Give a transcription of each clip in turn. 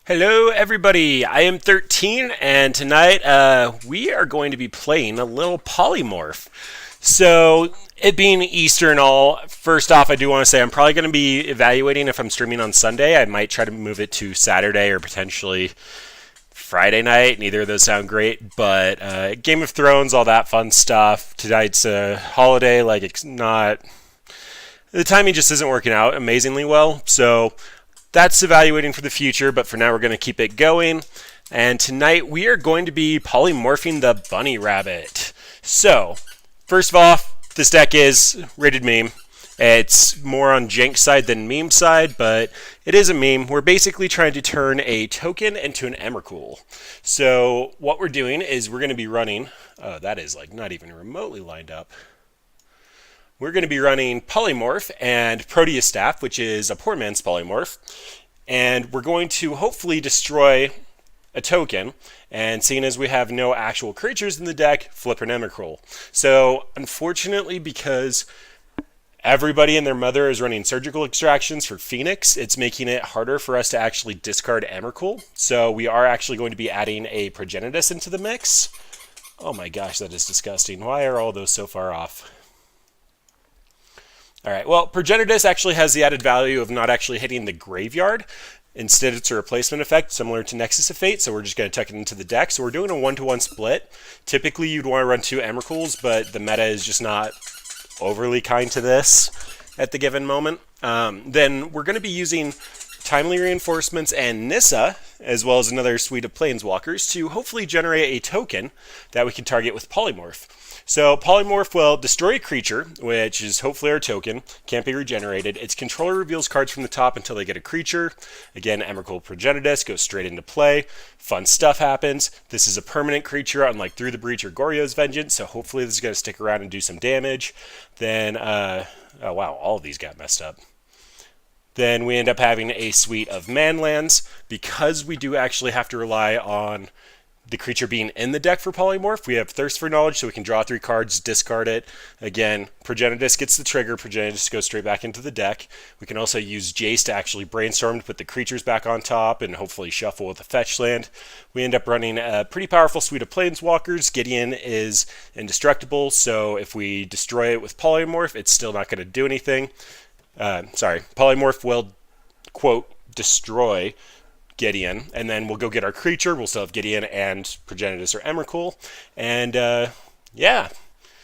Hello, everybody. I am thirteene, and tonight we are going to be playing a little polymorph. So, it being Easter and all, first off, I do want to say I'm probably going to be evaluating if I'm streaming on Sunday. I might try to move it to Saturday or potentially Friday night. Neither of those sound great, but Game of Thrones, all that fun stuff. Tonight's a holiday, like it's not. The timing just isn't working out amazingly well, so that's evaluating for the future, but for now we're going to keep it going. And tonight we are going to be polymorphing the bunny rabbit. So, first of all, this deck is rated meme. It's more on jank side than meme side, but it is a meme. We're basically trying to turn a token into an Emrakul. So what we're doing is we're going to be running, oh, that is like not even remotely lined up. We're going to be running Polymorph and Proteus Staff, which is a poor man's Polymorph. And we're going to hopefully destroy a token. And seeing as we have no actual creatures in the deck, flip an Emrakul. So, unfortunately, because everybody and their mother is running surgical extractions for Phoenix, it's making it harder for us to actually discard Emrakul. So we are actually going to be adding a Progenitus into the mix. Oh my gosh, that is disgusting. Why are all those so far off? Alright, well, Progenitus actually has the added value of not actually hitting the graveyard. Instead, it's a replacement effect similar to Nexus of Fate, so we're just going to tuck it into the deck. So we're doing a 1-to-1 split. Typically, you'd want to run 2 Emrakuls, but the meta is just not overly kind to this at the given moment. Then we're going to be using Timely Reinforcements and Nissa, as well as another suite of Planeswalkers, to hopefully generate a token that we can target with Polymorph. So Polymorph will destroy a creature, which is hopefully our token, can't be regenerated. Its controller reveals cards from the top until they get a creature. Again, Emrakul Progenitus goes straight into play. Fun stuff happens. This is a permanent creature, unlike Through the Breach or Goryo's Vengeance, so hopefully this is going to stick around and do some damage. Then, oh wow, all of these got messed up. Then we end up having a suite of manlands. Because we do actually have to rely on the creature being in the deck for Polymorph, we have Thirst for Knowledge, so we can draw 3 cards, discard it. Again, Progenitus gets the trigger, Progenitus goes straight back into the deck. We can also use Jace to actually brainstorm to put the creatures back on top and hopefully shuffle with a fetch land. We end up running a pretty powerful suite of Planeswalkers. Gideon is indestructible, so if we destroy it with Polymorph, it's still not going to do anything. Polymorph will, quote, destroy Gideon, and then we'll go get our creature. We'll still have Gideon and Progenitus or Emrakul. And, yeah.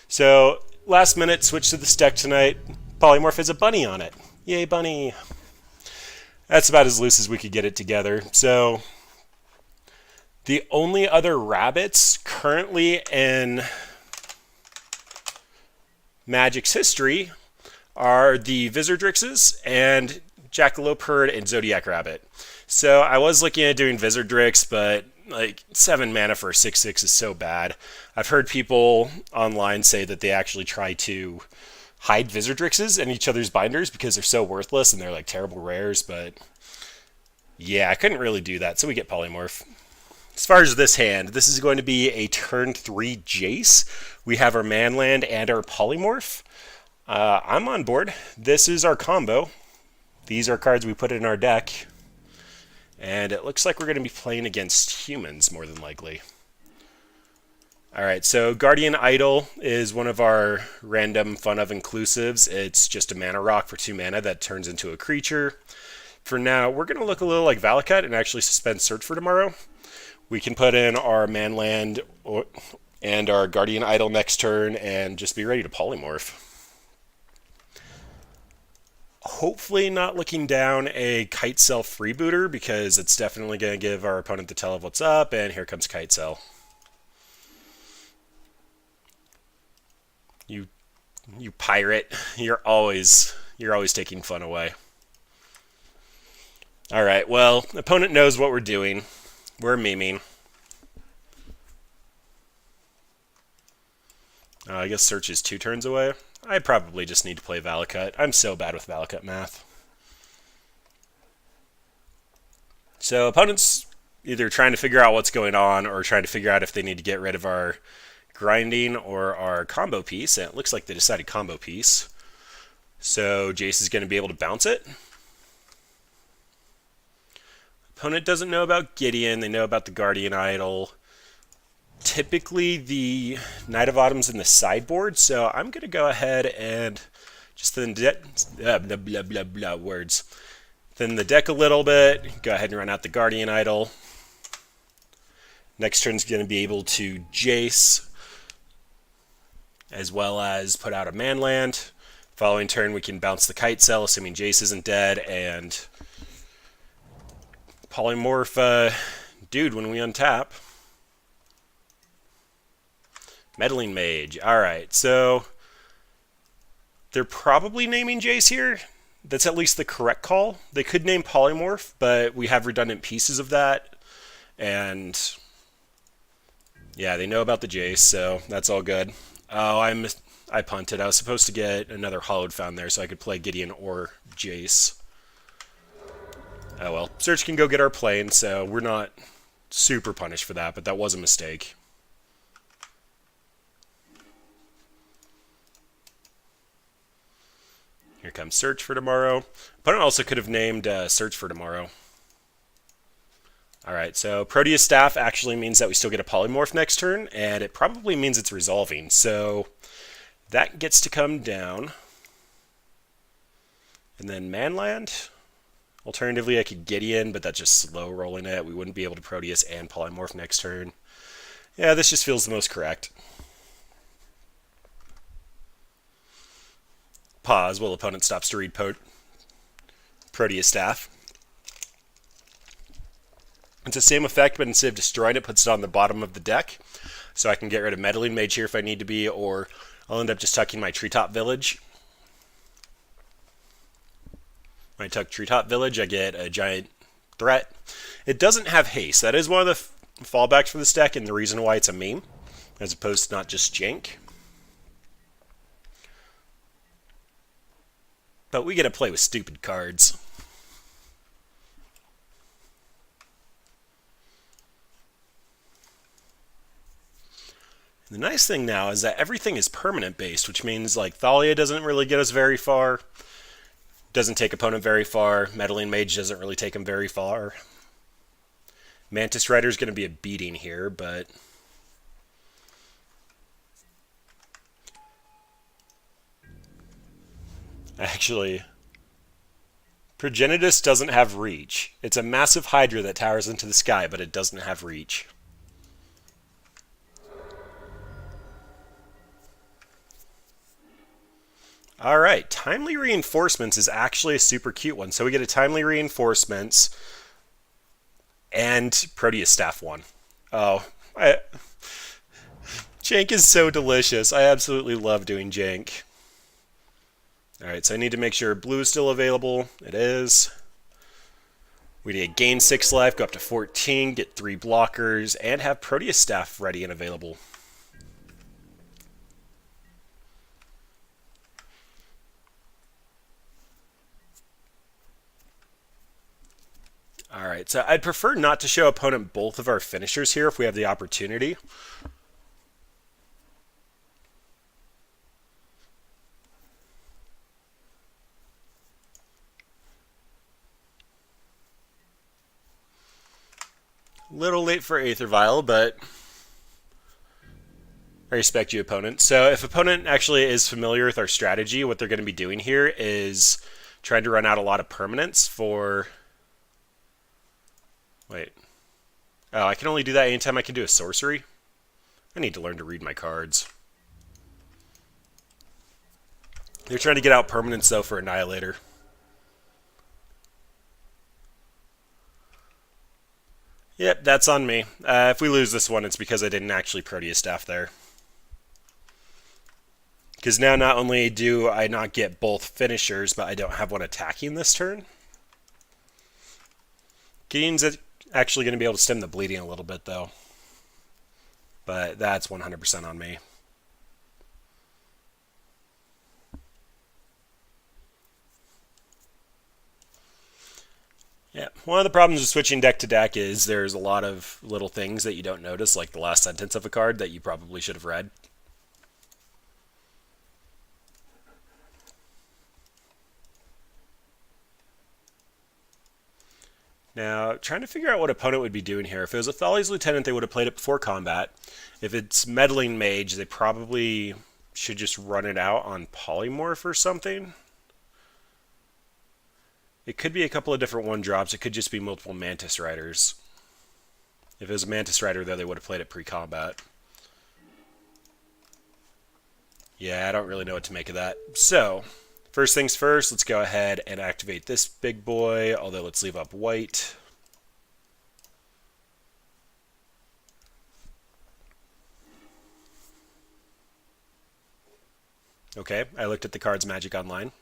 So, last minute, switch to this deck tonight. Polymorph has a bunny on it. Yay, bunny. That's about as loose as we could get it together. So, the only other rabbits currently in Magic's history are the Vizzerdrixes and Jackalope Herd and Zodiac Rabbit. So I was looking at doing Vizzerdrix, but like 7 mana for a 6/6 is so bad. I've heard people online say that they actually try to hide Vizzerdrixes in each other's binders because they're so worthless and they're like terrible rares, but yeah, I couldn't really do that, so we get Polymorph. As far as this hand, this is going to be a turn 3 Jace. We have our Manland and our Polymorph. I'm on board. This is our combo. These are cards we put in our deck. And it looks like we're going to be playing against humans, more than likely. Alright, so Guardian Idol is one of our random fun of inclusives. It's just a mana rock for 2 mana that turns into a creature. For now, we're going to look a little like Valakut and actually suspend Search for tomorrow. We can put in our Manland and our Guardian Idol next turn and just be ready to Polymorph. Hopefully not looking down a Kite-Cell freebooter, because it's definitely going to give our opponent the tell of what's up, and here comes Kite-Cell. You pirate. You're always taking fun away. Alright, well, opponent knows what we're doing. We're memeing. I guess Search is 2 turns away. I probably just need to play Valakut. I'm so bad with Valakut math. So opponents either trying to figure out what's going on or trying to figure out if they need to get rid of our grinding or our combo piece. And it looks like they decided combo piece. So Jace is going to be able to bounce it. Opponent doesn't know about Gideon. They know about the Guardian Idol. Typically, the Knight of Autumn's in the sideboard, so I'm going to go ahead and just thin words. Thin the deck a little bit. Go ahead and run out the Guardian Idol. Next turn's going to be able to Jace, as well as put out a manland. Following turn, we can bounce the Kite Cell, assuming Jace isn't dead, and Polymorph, dude, when we untap. Meddling Mage. Alright, so they're probably naming Jace here. That's at least the correct call. They could name Polymorph, but we have redundant pieces of that. And yeah, they know about the Jace, so that's all good. Oh, I punted. I was supposed to get another Hollowed Found there so I could play Gideon or Jace. Oh well. Search can go get our plane, so we're not super punished for that, but that was a mistake. Here comes Search for tomorrow. Opponent also could have named Search for tomorrow. Alright, so Proteus Staff actually means that we still get a Polymorph next turn, and it probably means it's resolving. So that gets to come down. And then Manland. Alternatively, I could Gideon, but that's just slow rolling it. We wouldn't be able to Proteus and Polymorph next turn. Yeah, this just feels the most correct. Pause while opponent stops to read Proteus Staff. It's the same effect, but instead of destroying it, puts it on the bottom of the deck. So I can get rid of Meddling Mage here if I need to be, or I'll end up just tucking my Treetop Village. When I tuck Treetop Village, I get a giant threat. It doesn't have haste. That is one of the fallbacks for this deck, and the reason why it's a meme, as opposed to not just jank. But we get to play with stupid cards. The nice thing now is that everything is permanent based, which means like Thalia doesn't really get us very far. Doesn't take opponent very far. Meddling Mage doesn't really take him very far. Mantis Rider is going to be a beating here, but actually, Progenitus doesn't have reach. It's a massive Hydra that towers into the sky, but it doesn't have reach. Alright, Timely Reinforcements is actually a super cute one. So we get a Timely Reinforcements and Proteus Staff 1. Oh, Jank is so delicious. I absolutely love doing Jank. Alright, so I need to make sure blue is still available. It is. We need to gain 6 life, go up to 14, get 3 blockers, and have Proteus Staff ready and available. Alright, so I'd prefer not to show opponent both of our finishers here if we have the opportunity. Little late for Aether Vial, but I respect you, opponent. So if opponent actually is familiar with our strategy, what they're going to be doing here is trying to run out a lot of permanents for... Wait. Oh, I can only do that anytime I can do a sorcery? I need to learn to read my cards. They're trying to get out permanents, though, for Annihilator. Yep, that's on me. If we lose this one, it's because I didn't actually Proteus Staff there. Because now not only do I not get both finishers, but I don't have one attacking this turn. Gideon's actually going to be able to stem the bleeding a little bit, though. But that's 100% on me. Yeah, one of the problems with switching deck to deck is there's a lot of little things that you don't notice, like the last sentence of a card that you probably should have read. Now, trying to figure out what opponent would be doing here. If it was a Thalia's Lieutenant, they would have played it before combat. If it's Meddling Mage, they probably should just run it out on Polymorph or something. It could be a couple of different one-drops. It could just be multiple Mantis Riders. If it was a Mantis Rider, though, they would have played it pre-combat. Yeah, I don't really know what to make of that. So, first things first, let's go ahead and activate this big boy, although let's leave up white. Okay, I looked at the cards Magic Online.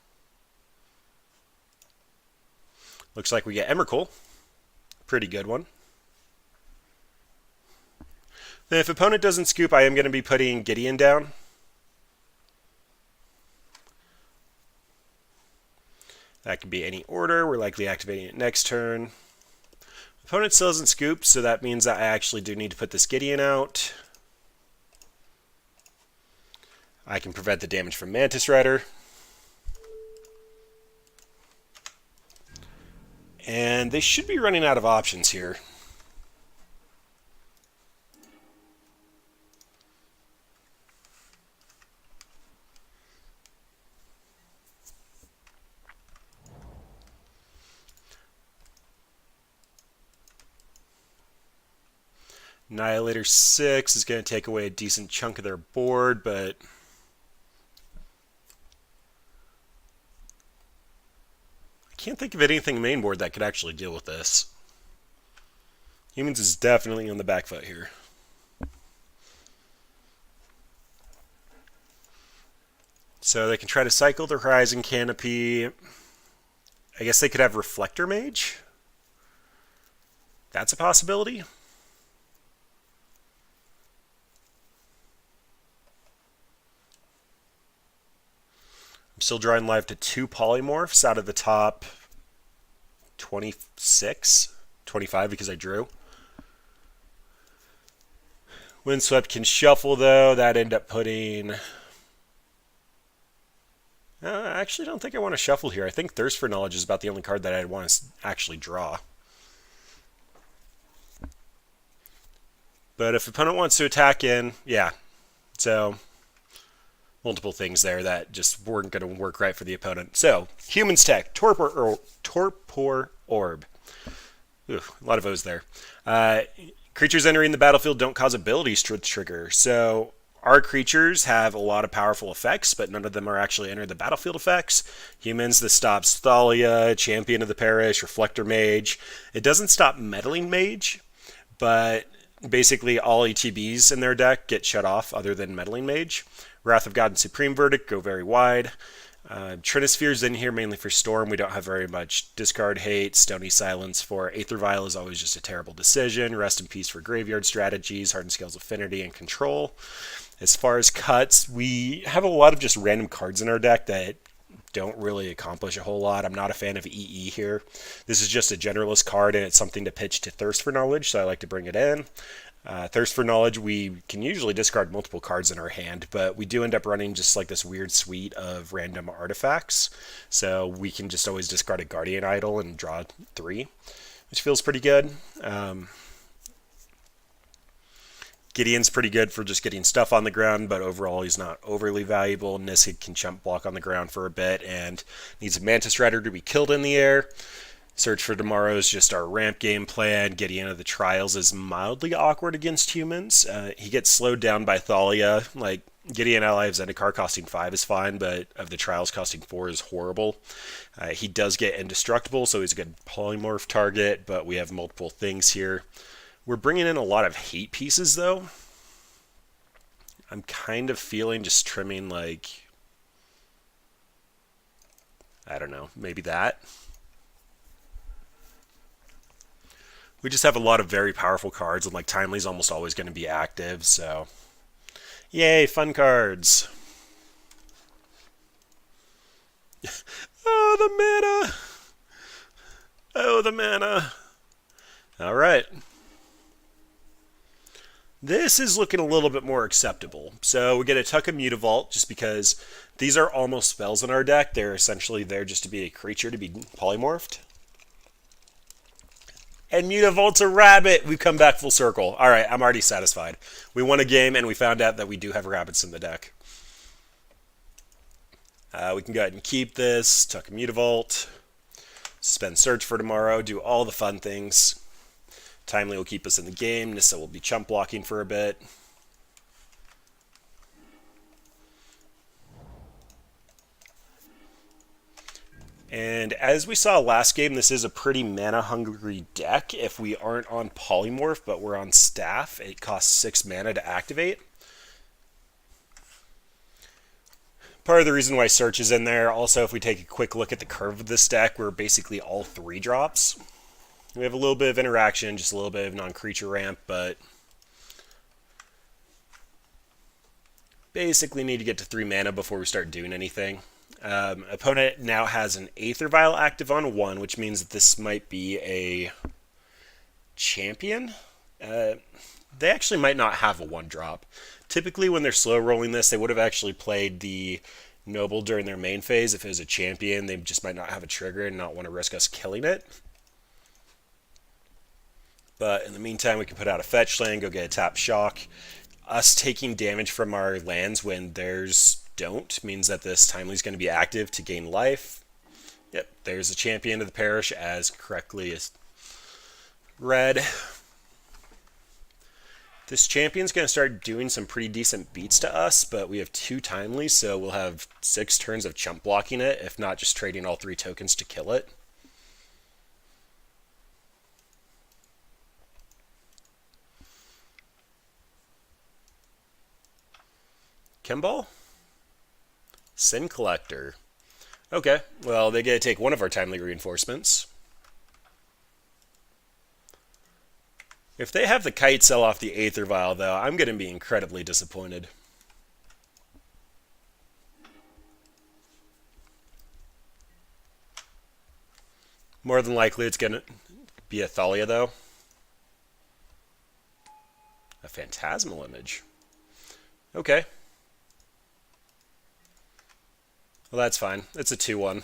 Looks like we get Emrakul. Pretty good one. Then if opponent doesn't scoop, I am going to be putting Gideon down. That could be any order. We're likely activating it next turn. Opponent still doesn't scoop, so that means that I actually do need to put this Gideon out. I can prevent the damage from Mantis Rider. And they should be running out of options here. Annihilator 6 is going to take away a decent chunk of their board, but I can't think of anything main board that could actually deal with this. Humans is definitely on the back foot here. So they can try to cycle the Horizon Canopy. I guess they could have Reflector Mage. That's a possibility. I'm still drawing live to 2 Polymorphs out of the top 26, 25 because I drew. Windswept can shuffle though. That end up putting... I actually don't think I want to shuffle here. I think Thirst for Knowledge is about the only card that I want to actually draw. But if opponent wants to attack in, yeah. So... multiple things there that just weren't going to work right for the opponent. So, Humans Tech, Torpor Orb. Ooh, a lot of O's there. Creatures entering the battlefield don't cause abilities to trigger. So, our creatures have a lot of powerful effects, but none of them are actually enter the battlefield effects. Humans, this stops Thalia, Champion of the Parish, Reflector Mage. It doesn't stop Meddling Mage, but basically all ETBs in their deck get shut off other than Meddling Mage. Wrath of God and Supreme Verdict go very wide. Trinisphere's in here mainly for Storm. We don't have very much Discard Hate. Stony Silence for Aether Vial is always just a terrible decision. Rest in Peace for Graveyard Strategies. Hardened Scales Affinity and Control. As far as cuts, we have a lot of just random cards in our deck that don't really accomplish a whole lot. I'm not a fan of EE here. This is just a generalist card, and it's something to pitch to Thirst for Knowledge, so I like to bring it in. Thirst for Knowledge, we can usually discard multiple cards in our hand, but we do end up running just like this weird suite of random artifacts. So we can just always discard a Guardian Idol and draw 3, which feels pretty good. Gideon's pretty good for just getting stuff on the ground, but overall he's not overly valuable. Nissic can chump block on the ground for a bit and needs a Mantis Rider to be killed in the air. Search for Tomorrow is just our ramp game plan. Gideon of the Trials is mildly awkward against humans. He gets slowed down by Thalia. Like, Gideon Ally of Zendikar costing 5 is fine, but of the Trials costing 4 is horrible. He does get indestructible, so he's a good polymorph target, but we have multiple things here. We're bringing in a lot of hate pieces, though. I'm kind of feeling just trimming, like, I don't know, maybe that. We just have a lot of very powerful cards, and like Timely's almost always going to be active, so yay, fun cards. Oh, the mana. Oh, the mana. All right. This is looking a little bit more acceptable. So we get a Tuck of Mutavault just because these are almost spells in our deck. They're essentially there just to be a creature to be polymorphed. And Mutavault's a rabbit. We've come back full circle. All right, I'm already satisfied. We won a game, and we found out that we do have rabbits in the deck. We can go ahead and keep this, tuck a Mutavault, spend Search for tomorrow, do all the fun things. Timely will keep us in the game. Nissa will be chump blocking for a bit. And as we saw last game, this is a pretty mana-hungry deck. If we aren't on Polymorph, but we're on Staff, it costs 6 mana to activate. Part of the reason why Search is in there, also if we take a quick look at the curve of this deck, we're basically all 3 drops. We have a little bit of interaction, just a little bit of non-creature ramp, but basically need to get to 3 mana before we start doing anything. Opponent now has an Aether Vial active on 1, which means that this might be a champion. They actually might not have a 1-drop. Typically when they're slow rolling this, they would have actually played the Noble during their main phase. If it was a champion, they just might not have a trigger and not want to risk us killing it. But in the meantime, we can put out a fetch land, go get a tap shock. Us taking damage from our lands when theirs don't means that this Timely is going to be active to gain life. Yep, there's a champion of the parish as correctly as read. This champion's going to start doing some pretty decent beats to us, but we have 2 Timelies, so we'll have 6 turns of chump blocking it, if not just trading all 3 tokens to kill it. Kimball? Sin Collector. Okay, well, they get to take one of our Timely reinforcements. If they have the Kite sell off the Aether Vial, though, I'm going to be incredibly disappointed. More than likely, it's going to be a Thalia, though. A Phantasmal Image. Okay. Well, that's fine. It's a 2-1.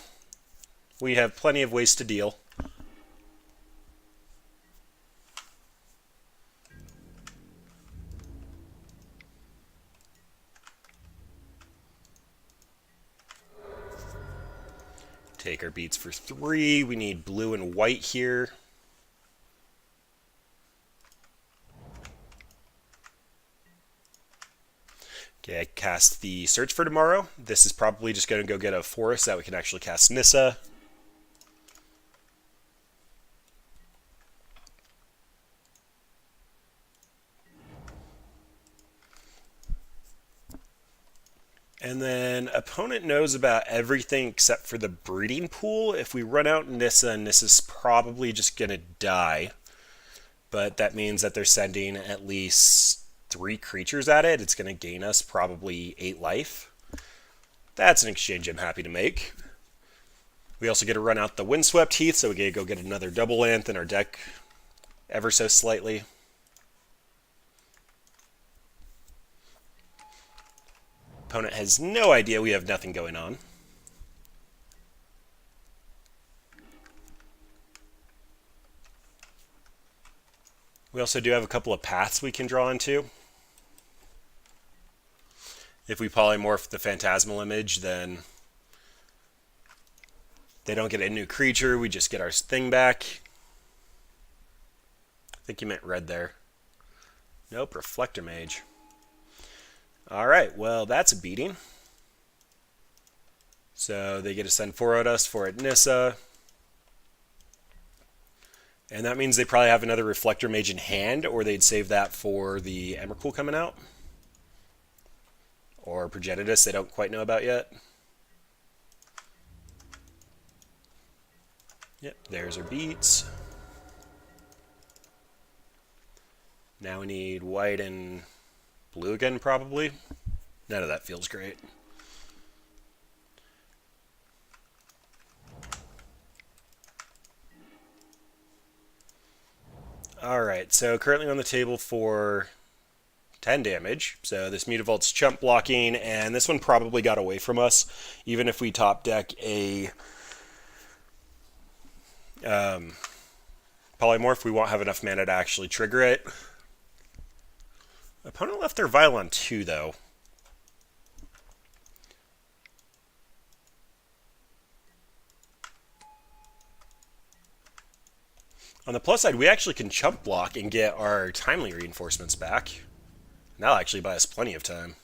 We have plenty of ways to deal. Take our beats for 3. We need blue and white here. Okay, I cast the Search for tomorrow. This is probably just going to go get a forest that we can actually cast Nissa. And then opponent knows about everything except for the breeding pool. If we run out Nissa, Nissa's probably just going to die. But that means that they're sending at least 3 creatures at it. It's going to gain us probably 8 life. That's an exchange I'm happy to make. We also get to run out the Windswept Heath, so we get to go get another double Anth in our deck ever so slightly. Opponent has no idea we have nothing going on. We also do have a couple of paths we can draw into. If we polymorph the Phantasmal Image, then they don't get a new creature, we just get our thing back. I think you meant red there. Nope, Reflector Mage. Alright, well that's a beating. So they get to send 4 at us, 4 at Nissa. And that means they probably have another Reflector Mage in hand, or they'd save that for the Emrakul coming out. Or Progenitus, they don't quite know about yet. Yep, there's our beats. Now we need white and blue again, probably. None of that feels great. Alright, so currently on the table for 10 damage. So this Mutavault's chump blocking, and this one probably got away from us. Even if we top deck a Polymorph, we won't have enough mana to actually trigger it. Opponent left their Vial on 2, though. On the plus side, we actually can chump block and get our timely reinforcements back. And that'll actually buy us plenty of time.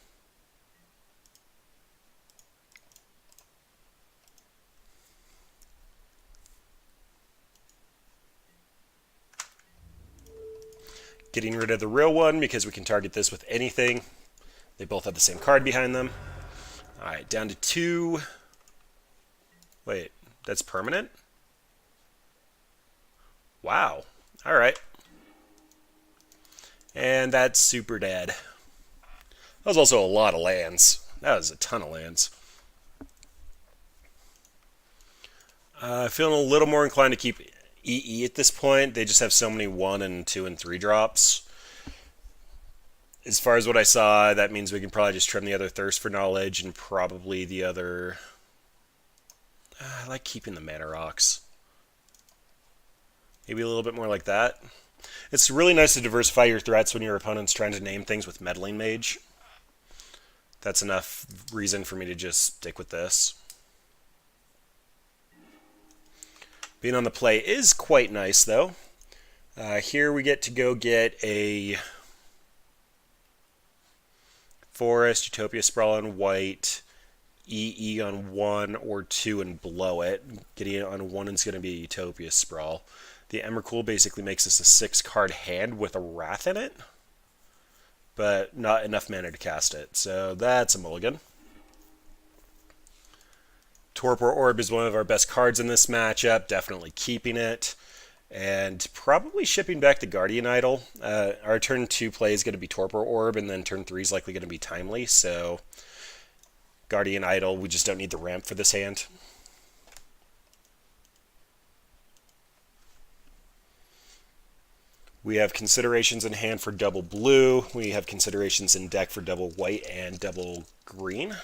Getting rid of the real one because we can target this with anything. They both have the same card behind them. Alright, down to 2. Wait, that's permanent? Wow. Alright. And that's super dead. That was also a lot of lands. That was a ton of lands. Feeling a little more inclined to keep EE at this point. They just have so many 1 and 2 and 3 drops. As far as what I saw, that means we can probably just trim the other Thirst for Knowledge and probably the other... I like keeping the Mana Rocks. Maybe a little bit more like that. It's really nice to diversify your threats when your opponent's trying to name things with Meddling Mage. That's enough reason for me to just stick with this. Being on the play is quite nice, though. Here we get to go get a Forest, Utopia Sprawl on white, EE on 1 or 2 and blow it. Getting it on 1 is going to be a Utopia Sprawl. The Emrakul basically makes us a 6-card hand with a Wrath in it, but not enough mana to cast it, so that's a mulligan. Torpor Orb is one of our best cards in this matchup, definitely keeping it, and probably shipping back the Guardian Idol. Our turn 2 play is going to be Torpor Orb, and then turn 3 is likely going to be Timely, so Guardian Idol, we just don't need the ramp for this hand. We have considerations in hand for double blue. We have considerations in deck for double white and double green.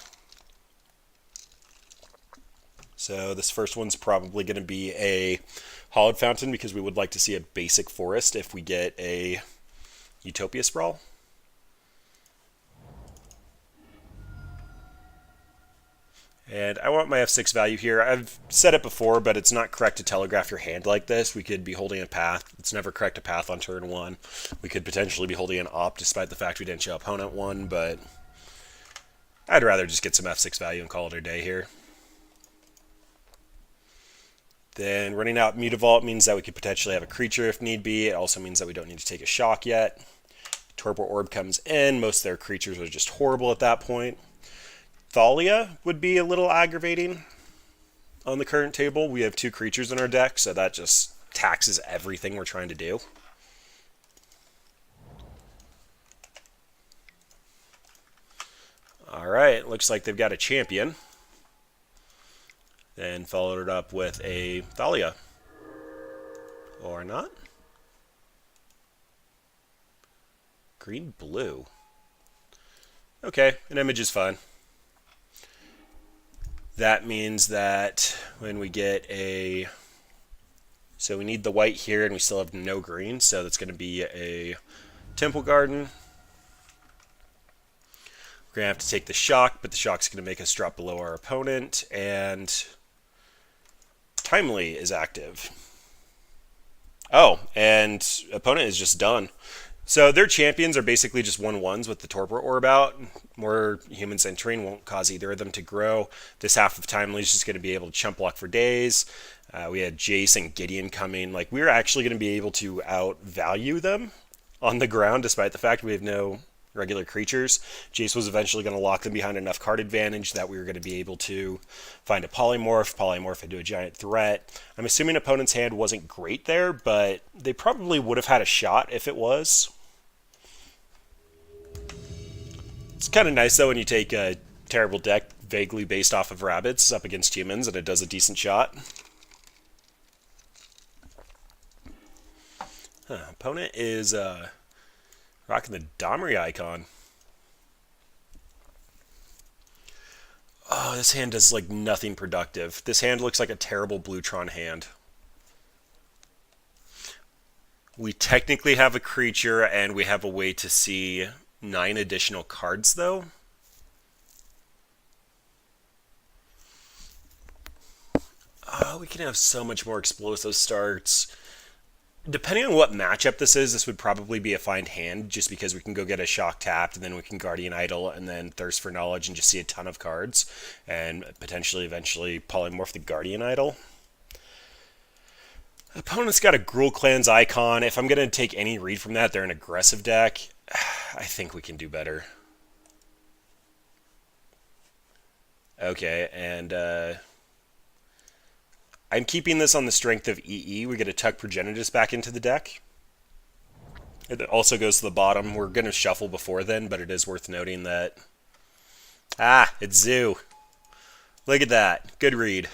So this first one's probably going to be a Hollowed Fountain because we would like to see a basic forest if we get a Utopia Sprawl. And I want my F6 value here. I've said it before, but it's not correct to telegraph your hand like this. We could be holding a path. It's never correct to path on turn 1. We could potentially be holding an op despite the fact we didn't show opponent 1, but I'd rather just get some F6 value and call it a day here. Then running out Mutavault means that we could potentially have a creature if need be. It also means that we don't need to take a shock yet. Torpor Orb comes in. Most of their creatures are just horrible at that point. Thalia would be a little aggravating on the current table. We have 2 creatures in our deck, so that just taxes everything we're trying to do. Alright, looks like they've got a champion. Then followed it up with a Thalia. Or not. Green-blue. Okay, an image is fine. That means that when we get a... So we need the white here, and we still have no green, so that's going to be a Temple Garden. We're going to have to take the shock, but the shock's going to make us drop below our opponent, and Timely is active. Oh, and opponent is just done. So their champions are basically just 1/1s with the Torpor Orb out. More humans entering won't cause either of them to grow. This half of Timely is just going to be able to chump block for days. We had Jace and Gideon coming. Like, we're actually going to be able to outvalue them on the ground, despite the fact we have no regular creatures. Jace was eventually going to lock them behind enough card advantage that we were going to be able to find a polymorph into a giant threat. I'm assuming opponent's hand wasn't great there, but they probably would have had a shot if it was. It's kind of nice, though, when you take a terrible deck vaguely based off of rabbits up against humans and it does a decent shot. Opponent is rocking the Domri icon. Oh, this hand does like nothing productive. This hand looks like a terrible Bluetron hand. We technically have a creature, and we have a way to see 9 additional cards, though. Oh, we can have so much more explosive starts. Depending on what matchup this is, this would probably be a fine hand, just because we can go get a shock tapped, and then we can Guardian Idol, and then Thirst for Knowledge, and just see a ton of cards, and potentially eventually polymorph the Guardian Idol. Opponent's got a Gruul Clan's icon. If I'm going to take any read from that, they're an aggressive deck. I think we can do better. Okay, and I'm keeping this on the strength of EE. We get to tuck Progenitus back into the deck. It also goes to the bottom. We're going to shuffle before then, but it is worth noting that... Ah, it's Zoo. Look at that. Good read.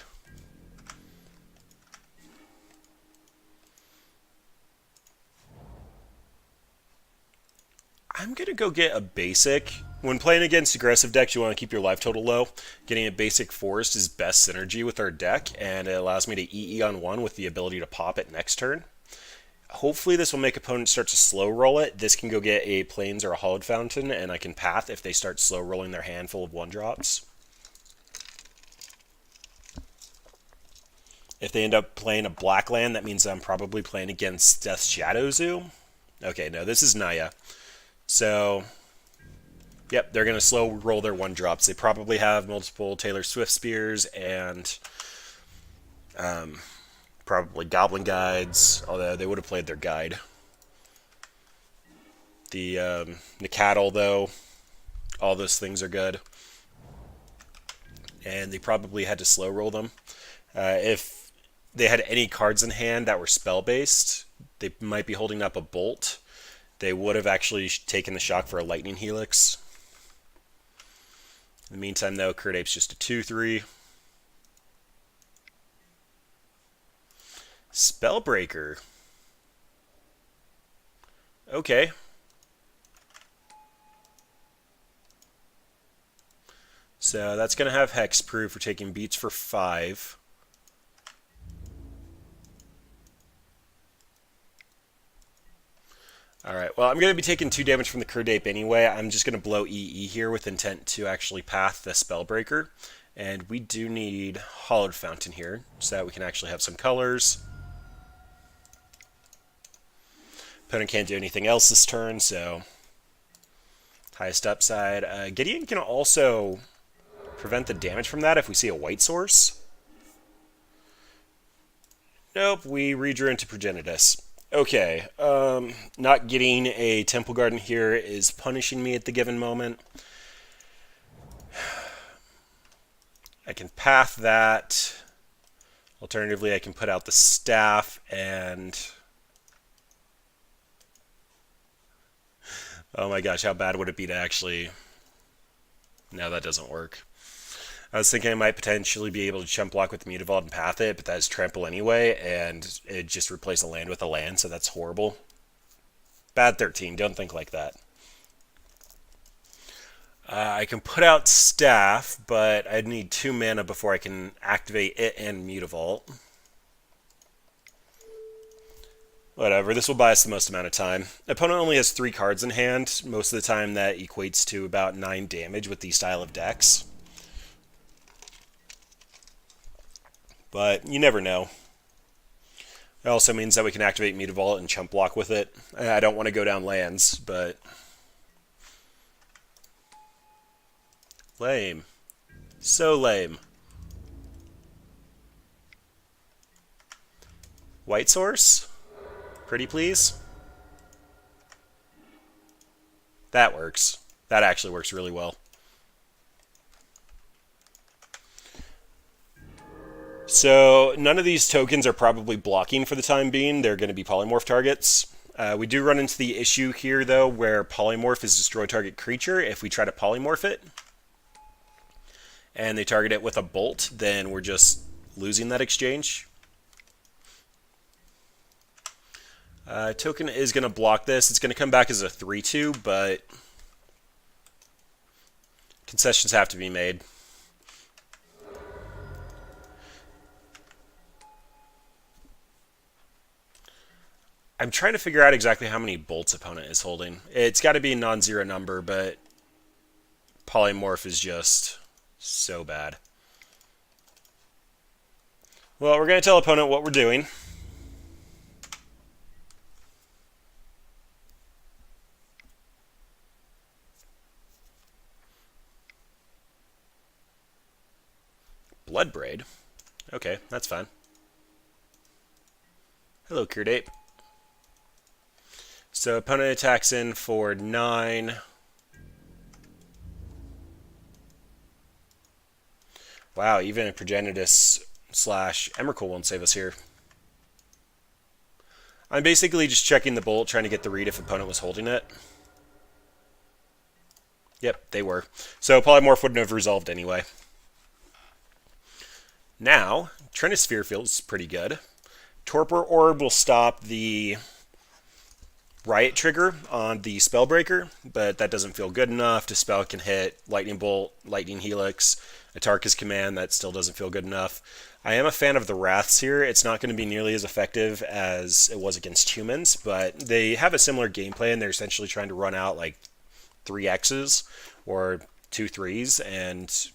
I'm going to go get a basic. When playing against aggressive decks, you want to keep your life total low. Getting a basic forest is best synergy with our deck, and it allows me to EE on 1 with the ability to pop it next turn. Hopefully this will make opponents start to slow roll it. This can go get a Plains or a Hollowed Fountain, and I can path if they start slow rolling their hand full of 1-drops. If they end up playing a black land, that means I'm probably playing against Death's Shadow Zoo. Okay, no, this is Naya. So, yep, they're going to slow roll their 1-drops. They probably have multiple Taylor Swift Spears and probably Goblin Guides, although they would have played their guide. The Nicatl, though, all those things are good. And they probably had to slow roll them. If they had any cards in hand that were spell-based, they might be holding up a Bolt. They would have actually taken the shock for a Lightning Helix. In the meantime, though, Kurt Ape's just a 2/3. Spellbreaker. Okay. So that's going to have Hexproof for taking beats for 5. Alright, well, I'm going to be taking 2 damage from the Kurt Ape anyway. I'm just going to blow EE here with intent to actually path the Spellbreaker. And we do need Hollowed Fountain here, so that we can actually have some colors. Opponent can't do anything else this turn, so... Highest upside. Gideon can also prevent the damage from that if we see a white source. Nope, we redrew into Progenitus. Okay, not getting a Temple Garden here is punishing me at the given moment. I can path that. Alternatively, I can put out the staff and... Oh my gosh, how bad would it be to actually... No, that doesn't work. I was thinking I might potentially be able to chump block with Mutavault and path it, but that is trample anyway, and it just replaced a land with a land, so that's horrible. Bad 13, don't think like that. I can put out Staff, but I'd need 2 mana before I can activate it and Mutavault. Whatever, this will buy us the most amount of time. Opponent only has 3 cards in hand. Most of the time that equates to about 9 damage with these style of decks. But you never know. It also means that we can activate Mutavault and chump block with it. I don't want to go down lands, but... Lame. So lame. White source? Pretty please? That works. That actually works really well. So none of these tokens are probably blocking for the time being. They're going to be polymorph targets. We do run into the issue here, though, where polymorph is destroy target creature. If we try to polymorph it, and they target it with a bolt, then we're just losing that exchange. Token is going to block this. It's going to come back as a 3/2, but concessions have to be made. I'm trying to figure out exactly how many bolts opponent is holding. It's got to be a non-zero number, but Polymorph is just so bad. Well, we're going to tell opponent what we're doing. Blood Braid? Okay, that's fine. Hello, Cured Ape. So opponent attacks in for 9. Wow, even a Progenitus / Emrakul won't save us here. I'm basically just checking the bolt, trying to get the read if opponent was holding it. Yep, they were. So Polymorph wouldn't have resolved anyway. Now, Trinisphere feels pretty good. Torpor Orb will stop the Riot trigger on the Spellbreaker, but that doesn't feel good enough. Dispel can hit Lightning Bolt, Lightning Helix, Atarka's Command. That still doesn't feel good enough. I am a fan of the Wraths here. It's not going to be nearly as effective as it was against humans, but they have a similar gameplay, and they're essentially trying to run out like 3 X's or 2 3s, and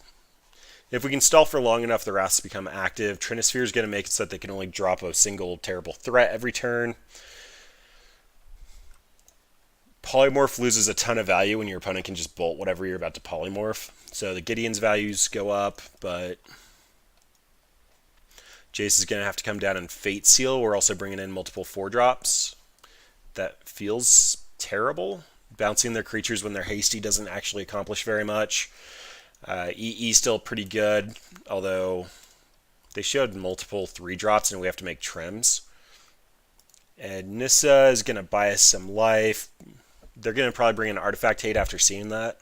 if we can stall for long enough, the Wraths become active. Trinisphere is going to make it so that they can only drop a single terrible threat every turn. Polymorph loses a ton of value when your opponent can just bolt whatever you're about to polymorph. So the Gideon's values go up, but Jace is going to have to come down and Fate Seal. We're also bringing in multiple 4-drops. That feels terrible. Bouncing their creatures when they're hasty doesn't actually accomplish very much. EE still pretty good, although they showed multiple 3-drops and we have to make trims. And Nissa is going to buy us some life. They're going to probably bring in Artifact Hate after seeing that.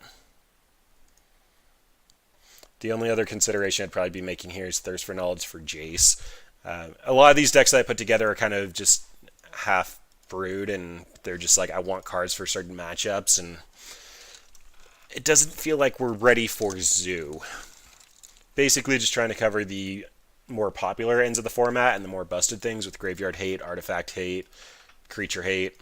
The only other consideration I'd probably be making here is Thirst for Knowledge for Jace. A lot of these decks that I put together are kind of just half brewed, and they're just like, I want cards for certain matchups, and it doesn't feel like we're ready for Zoo. Basically just trying to cover the more popular ends of the format and the more busted things with Graveyard Hate, Artifact Hate, Creature Hate.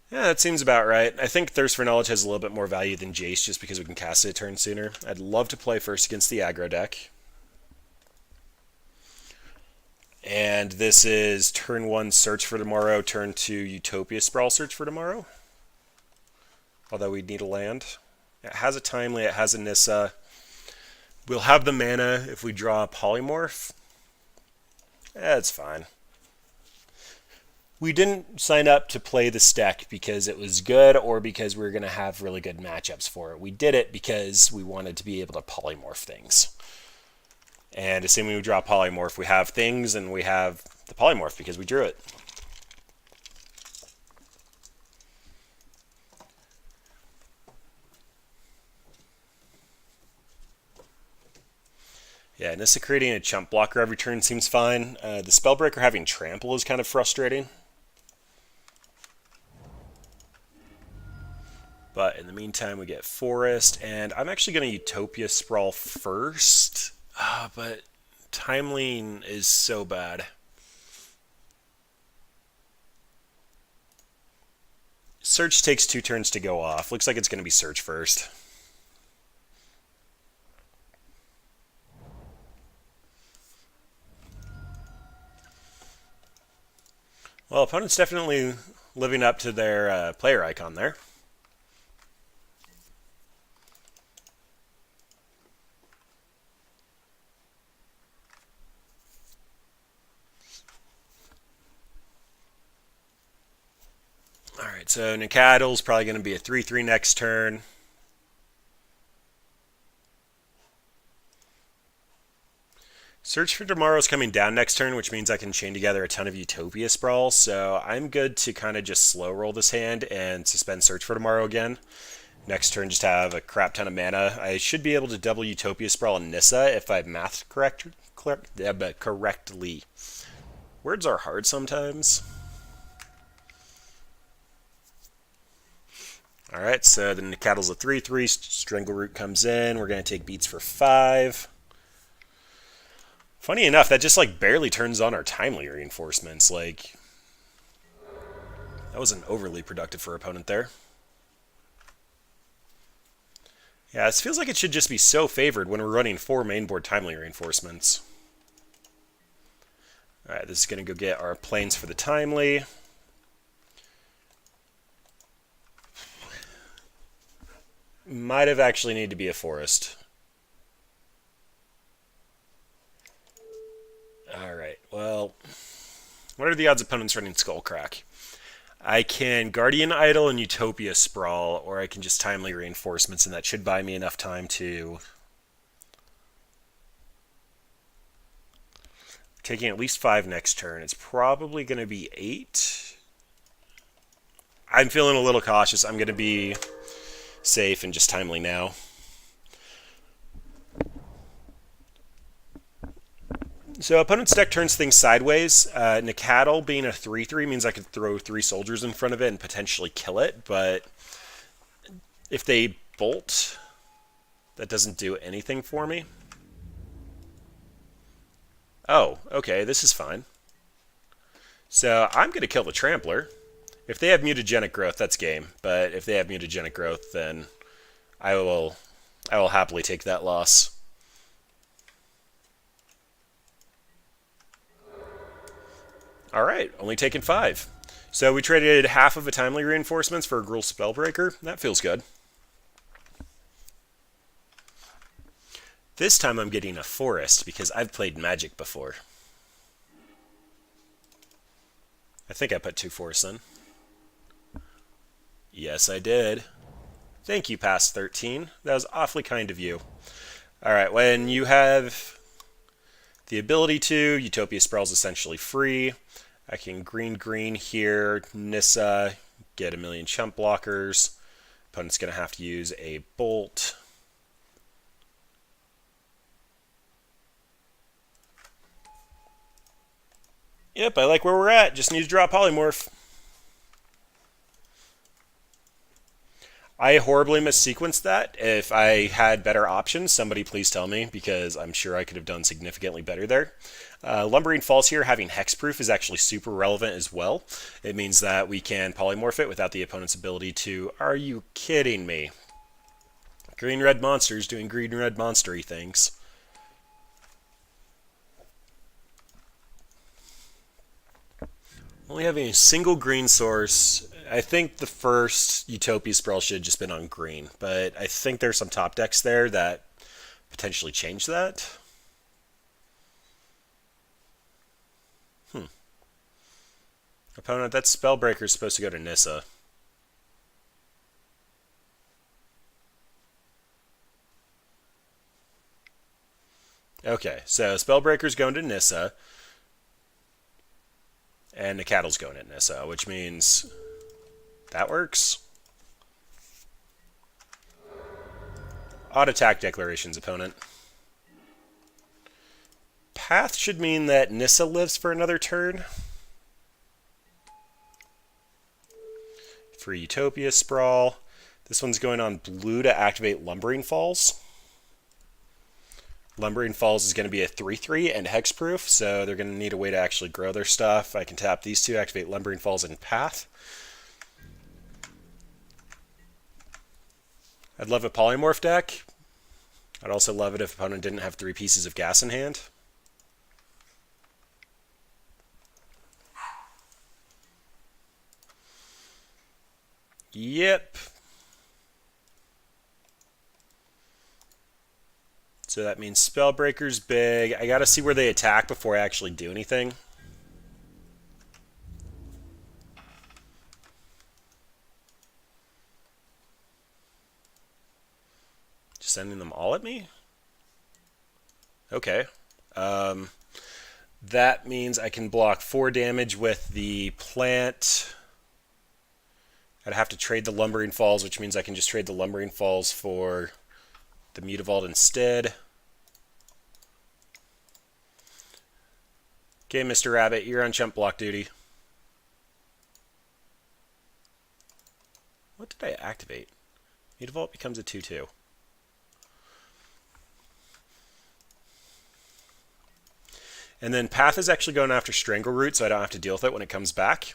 Yeah, that seems about right. I think Thirst for Knowledge has a little bit more value than Jace just because we can cast it a turn sooner. I'd love to play first against the aggro deck. And this is turn 1 Search for Tomorrow, turn 2 Utopia Sprawl Search for Tomorrow. Although we'd need a land. It has a Timely, it has a Nissa. We'll have the mana if we draw a Polymorph. That's fine. We didn't sign up to play this deck because it was good or because we were going to have really good matchups for it. We did it because we wanted to be able to polymorph things. And assuming we draw Polymorph, we have things, and we have the Polymorph because we drew it. Yeah, Nissa creating a chump blocker every turn seems fine. The Spellbreaker having Trample is kind of frustrating. But in the meantime, we get Forest, and I'm actually going to Utopia Sprawl first. But Timeline is so bad. Search takes 2 turns to go off. Looks like it's going to be Search first. Well, opponent's definitely living up to their player icon there. Alright, so Nacattl's probably going to be a 3-3 next turn. Search for Tomorrow's coming down next turn, which means I can chain together a ton of Utopia Sprawl, so I'm good to kind of just slow roll this hand and suspend Search for Tomorrow again. Next turn, just have a crap ton of mana. I should be able to double Utopia Sprawl and Nissa if I mathed correctly. Words are hard sometimes. Alright, so the Nacattl's a 3-3, Strangleroot comes in, we're going to take beats for 5. Funny enough, that just like barely turns on our timely reinforcements. Like, that wasn't overly productive for our opponent there. Yeah, this feels like it should just be so favored when we're running 4 mainboard timely reinforcements. Alright, this is going to go get our planes for the timely. Might have actually needed to be a forest. Alright, well, what are the odds opponents running Skullcrack? I can Guardian Idol and Utopia Sprawl, or I can just Timely Reinforcements, and that should buy me enough time to... Taking at least 5 next turn. It's probably going to be 8. I'm feeling a little cautious. I'm going to be safe and just Timely now. So opponent's deck turns things sideways. Nikadal being a 3/3 means I could throw 3 soldiers in front of it and potentially kill it, but if they bolt, that doesn't do anything for me. Oh, okay, this is fine. So I'm going to kill the Trampler. If they have mutagenic growth, that's game. But if they have mutagenic growth, then I will happily take that loss. Alright, only taking 5. So we traded half of a Timely Reinforcements for a Gruul Spellbreaker. That feels good. This time I'm getting a Forest because I've played Magic before. I think I put 2 forests in. Yes, I did. Thank you, past 13. That was awfully kind of you. Alright, when you have the ability to, Utopia Sprawl is essentially free. I can green here, Nissa, get a million chump blockers. Opponent's going to have to use a bolt. Yep, I like where we're at. Just need to draw Polymorph. I horribly missequenced that. If I had better options, somebody please tell me, because I'm sure I could have done significantly better there. Lumbering Falls here, having hexproof is actually super relevant as well. It means that we can polymorph it without the opponent's ability to... Are you kidding me? Green-red monsters doing green-red monstery things. Only having a single green source. I think the first Utopia Sprawl should have just been on green, but I think there's some top decks there that potentially change that. Opponent, that Spellbreaker is supposed to go to Nissa. Okay, so Spellbreaker's going to Nissa, and Nikadal's going to Nissa, which means that works. Odd attack declarations, opponent. Path should mean that Nissa lives for another turn. For Utopia Sprawl. This one's going on blue to activate Lumbering Falls. Lumbering Falls is going to be a 3/3 and hexproof, so they're going to need a way to actually grow their stuff. I can tap these two, activate Lumbering Falls and Path. I'd love a Polymorph deck. I'd also love it if opponent didn't have 3 pieces of gas in hand. Yep. So that means Spellbreaker's big. I gotta see where they attack before I actually do anything. Just sending them all at me? Okay. That means I can block 4 damage with the plant. I'd have to trade the Lumbering Falls, which means I can just trade the Lumbering Falls for the Mutavault instead. Okay, Mr. Rabbit, you're on chump block duty. What did I activate? Mutavault becomes a 2/2. And then Path is actually going after Strangleroot, so I don't have to deal with it when it comes back.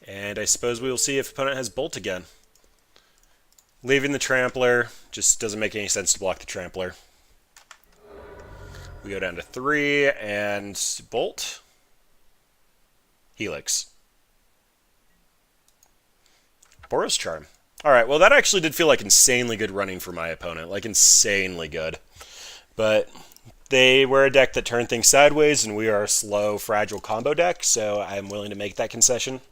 And I suppose we will see if opponent has Bolt again. Leaving the Trampler just doesn't make any sense to block the Trampler. We go down to 3 and Bolt. Helix. Boros Charm. Alright, well that actually did feel like insanely good running for my opponent. Like insanely good. But they were a deck that turned things sideways, and we are a slow, fragile combo deck, so I'm willing to make that concession.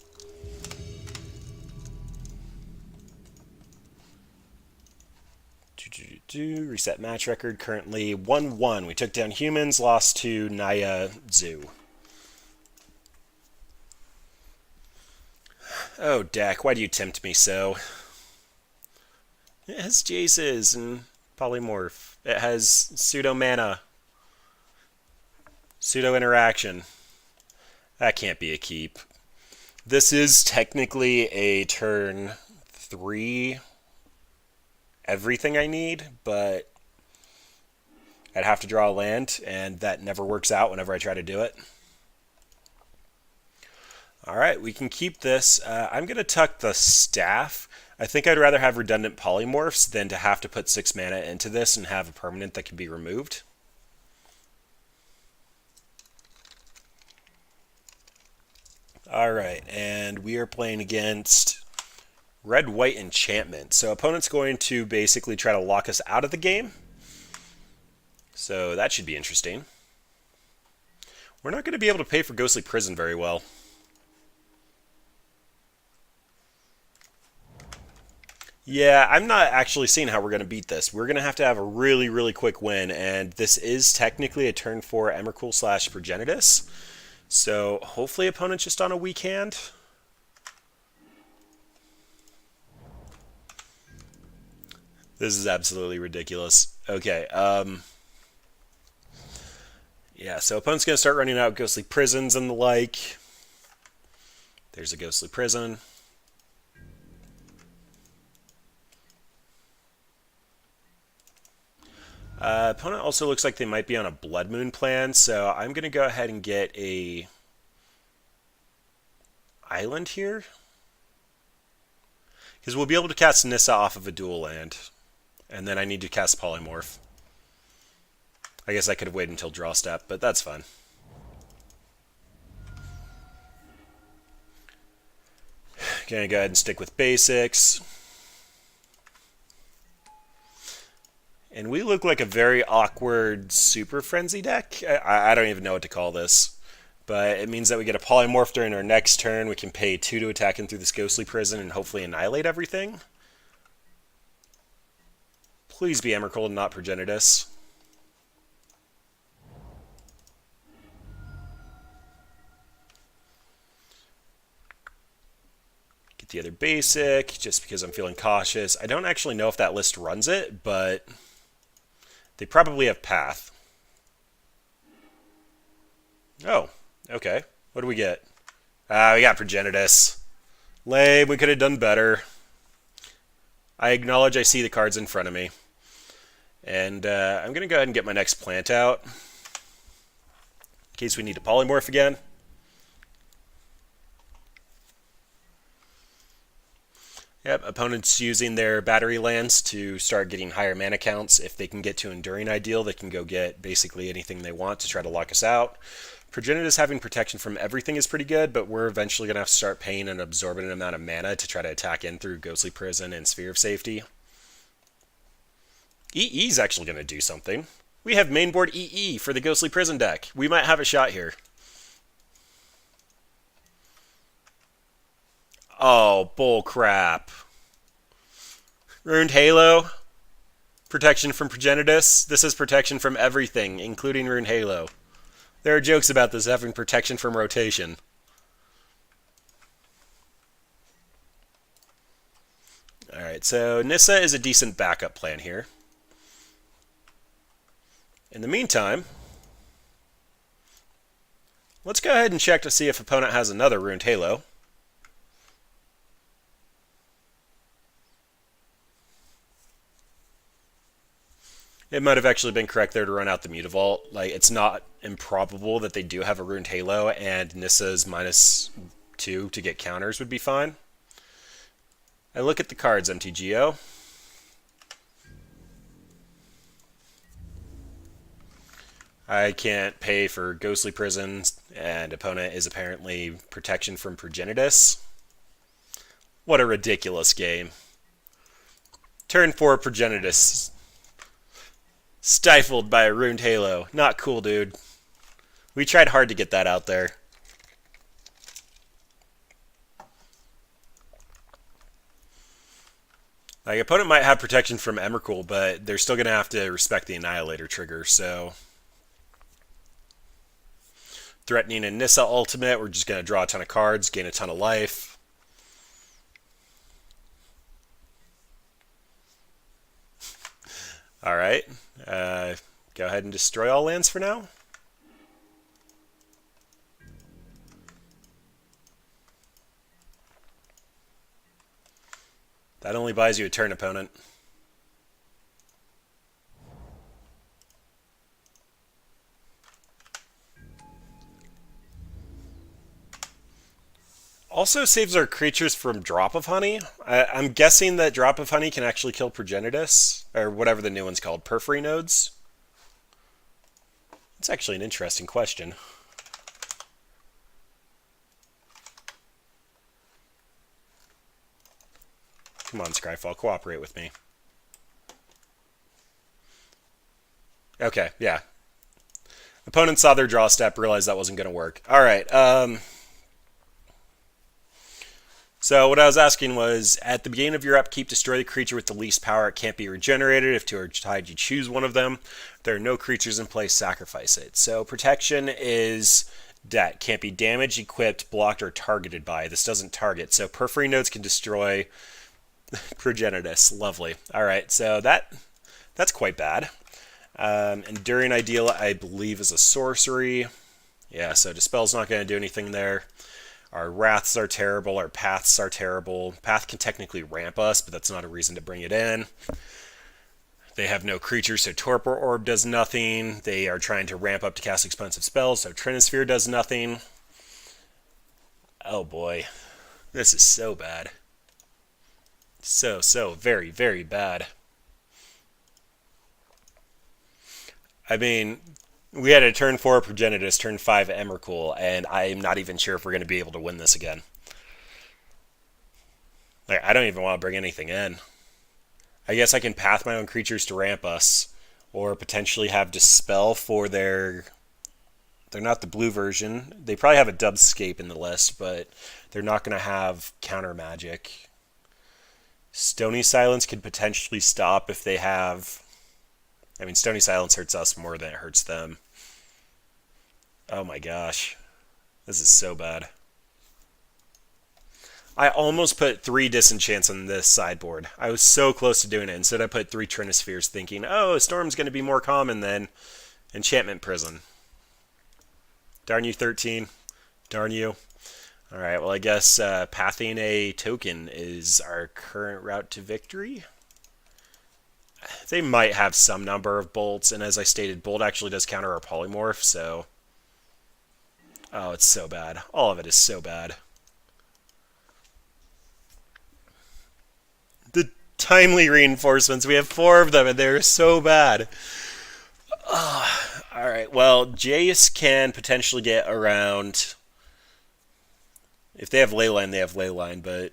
Reset match record, currently 1-1. We took down humans, lost to Naya Zoo. Oh, deck, why do you tempt me so? It has Jaces and Polymorph. It has Pseudo Mana. Pseudo Interaction. That can't be a keep. This is technically a turn 3 everything I need, but I'd have to draw a land, and that never works out whenever I try to do it. Alright, we can keep this. I'm going to tuck the Staff. I think I'd rather have redundant Polymorphs than to have to put 6 mana into this and have a permanent that can be removed. Alright, and we are playing against Red-White Enchantment. So opponent's going to basically try to lock us out of the game. So that should be interesting. We're not going to be able to pay for Ghostly Prison very well. Yeah, I'm not actually seeing how we're going to beat this. We're going to have a really, really quick win, and this is technically a turn 4 Emrakul / Progenitus. So hopefully opponent's just on a weak hand. This is absolutely ridiculous. Okay, yeah, so opponent's going to start running out Ghostly Prisons and the like. There's a Ghostly Prison. Opponent also looks like they might be on a Blood Moon plan, so I'm going to go ahead and get a island here. Because we'll be able to cast Nissa off of a dual land. And then I need to cast Polymorph. I guess I could have waited until draw step, but that's fine. Gonna go ahead and stick with basics. And we look like a very awkward Super Frenzy deck. I don't even know what to call this. But it means that we get a Polymorph during our next turn. We can pay 2 to attack in through this Ghostly Prison and hopefully annihilate everything. Please be Emrakul and not Progenitus. Get the other basic, just because I'm feeling cautious. I don't actually know if that list runs it, but they probably have Path. Oh, okay. What do we get? We got Progenitus. Lame, we could have done better. I acknowledge I see the cards in front of me. And I'm going to go ahead and get my next plant out, in case we need to Polymorph again. Yep, opponents using their battery lands to start getting higher mana counts. If they can get to Enduring Ideal, they can go get basically anything they want to try to lock us out. Progenitus having protection from everything is pretty good, but we're eventually going to have to start paying an absorbent amount of mana to try to attack in through Ghostly Prison and Sphere of Safety. EE is actually going to do something. We have mainboard EE for the Ghostly Prison deck. We might have a shot here. Oh, bull crap. Ruined Halo. Protection from Progenitus. This is protection from everything, including Ruined Halo. There are jokes about this having protection from rotation. Alright, so Nissa is a decent backup plan here. In the meantime, let's go ahead and check to see if opponent has another Ruined Halo. It might have actually been correct there to run out the Mutavault. Like, it's not improbable that they do have a Ruined Halo, and Nissa's -2 to get counters would be fine. I look at the cards, MTGO. I can't pay for Ghostly Prisons, and opponent is apparently Protection from Progenitus. What a ridiculous game. Turn 4 Progenitus. Stifled by a Ruined Halo. Not cool, dude. We tried hard to get that out there. Like, opponent might have protection from Emrakul, but they're still going to have to respect the Annihilator trigger, so... Threatening a Nissa ultimate, we're just going to draw a ton of cards, gain a ton of life. Alright, go ahead and destroy all lands for now. That only buys you a turn, opponent. Also saves our creatures from Drop of Honey. I'm guessing that Drop of Honey can actually kill Progenitus, or whatever the new one's called, Periphery Nodes. It's actually an interesting question. Come on, Scryfall, cooperate with me. Okay, yeah. Opponent saw their draw step, realized that wasn't going to work. Alright, so what I was asking was, at the beginning of your upkeep, destroy the creature with the least power. It can't be regenerated. If two are tied, you choose one of them. If there are no creatures in play, sacrifice it. So protection is that can't be damaged, equipped, blocked, or targeted by. This doesn't target. So Periphery Nodes can destroy Progenitus. Lovely. Alright, so that's quite bad. Enduring Ideal, I believe, is a sorcery. Yeah, so Dispel's not going to do anything there. Our Wraths are terrible. Our Paths are terrible. Path can technically ramp us, but that's not a reason to bring it in. They have no creatures, so Torpor Orb does nothing. They are trying to ramp up to cast expensive spells, so Trinisphere does nothing. Oh boy. This is so bad. So very, very bad. I mean, we had a turn 4 Progenitus, turn 5 Emrakul, and I'm not even sure if we're going to be able to win this again. Like, I don't even want to bring anything in. I guess I can path my own creatures to ramp us, or potentially have Dispel for their... They're not the blue version. They probably have a Dubscape in the list, but they're not going to have counter magic. Stony Silence could potentially stop if they have... I mean, Stony Silence hurts us more than it hurts them. Oh my gosh. This is so bad. I almost put 3 Disenchants on this sideboard. I was so close to doing it. Instead, I put 3 Trinispheres thinking, oh, Storm's going to be more common than Enchantment Prison. Darn you, 13. Darn you. Alright, well, I guess pathing a token is our current route to victory. They might have some number of bolts, and as I stated, bolt actually does counter our polymorph, so... Oh, it's so bad. All of it is so bad. The timely reinforcements, we have 4 of them, and they're so bad. Alright, well, Jace can potentially get around... If they have Leyline, they have Leyline, but...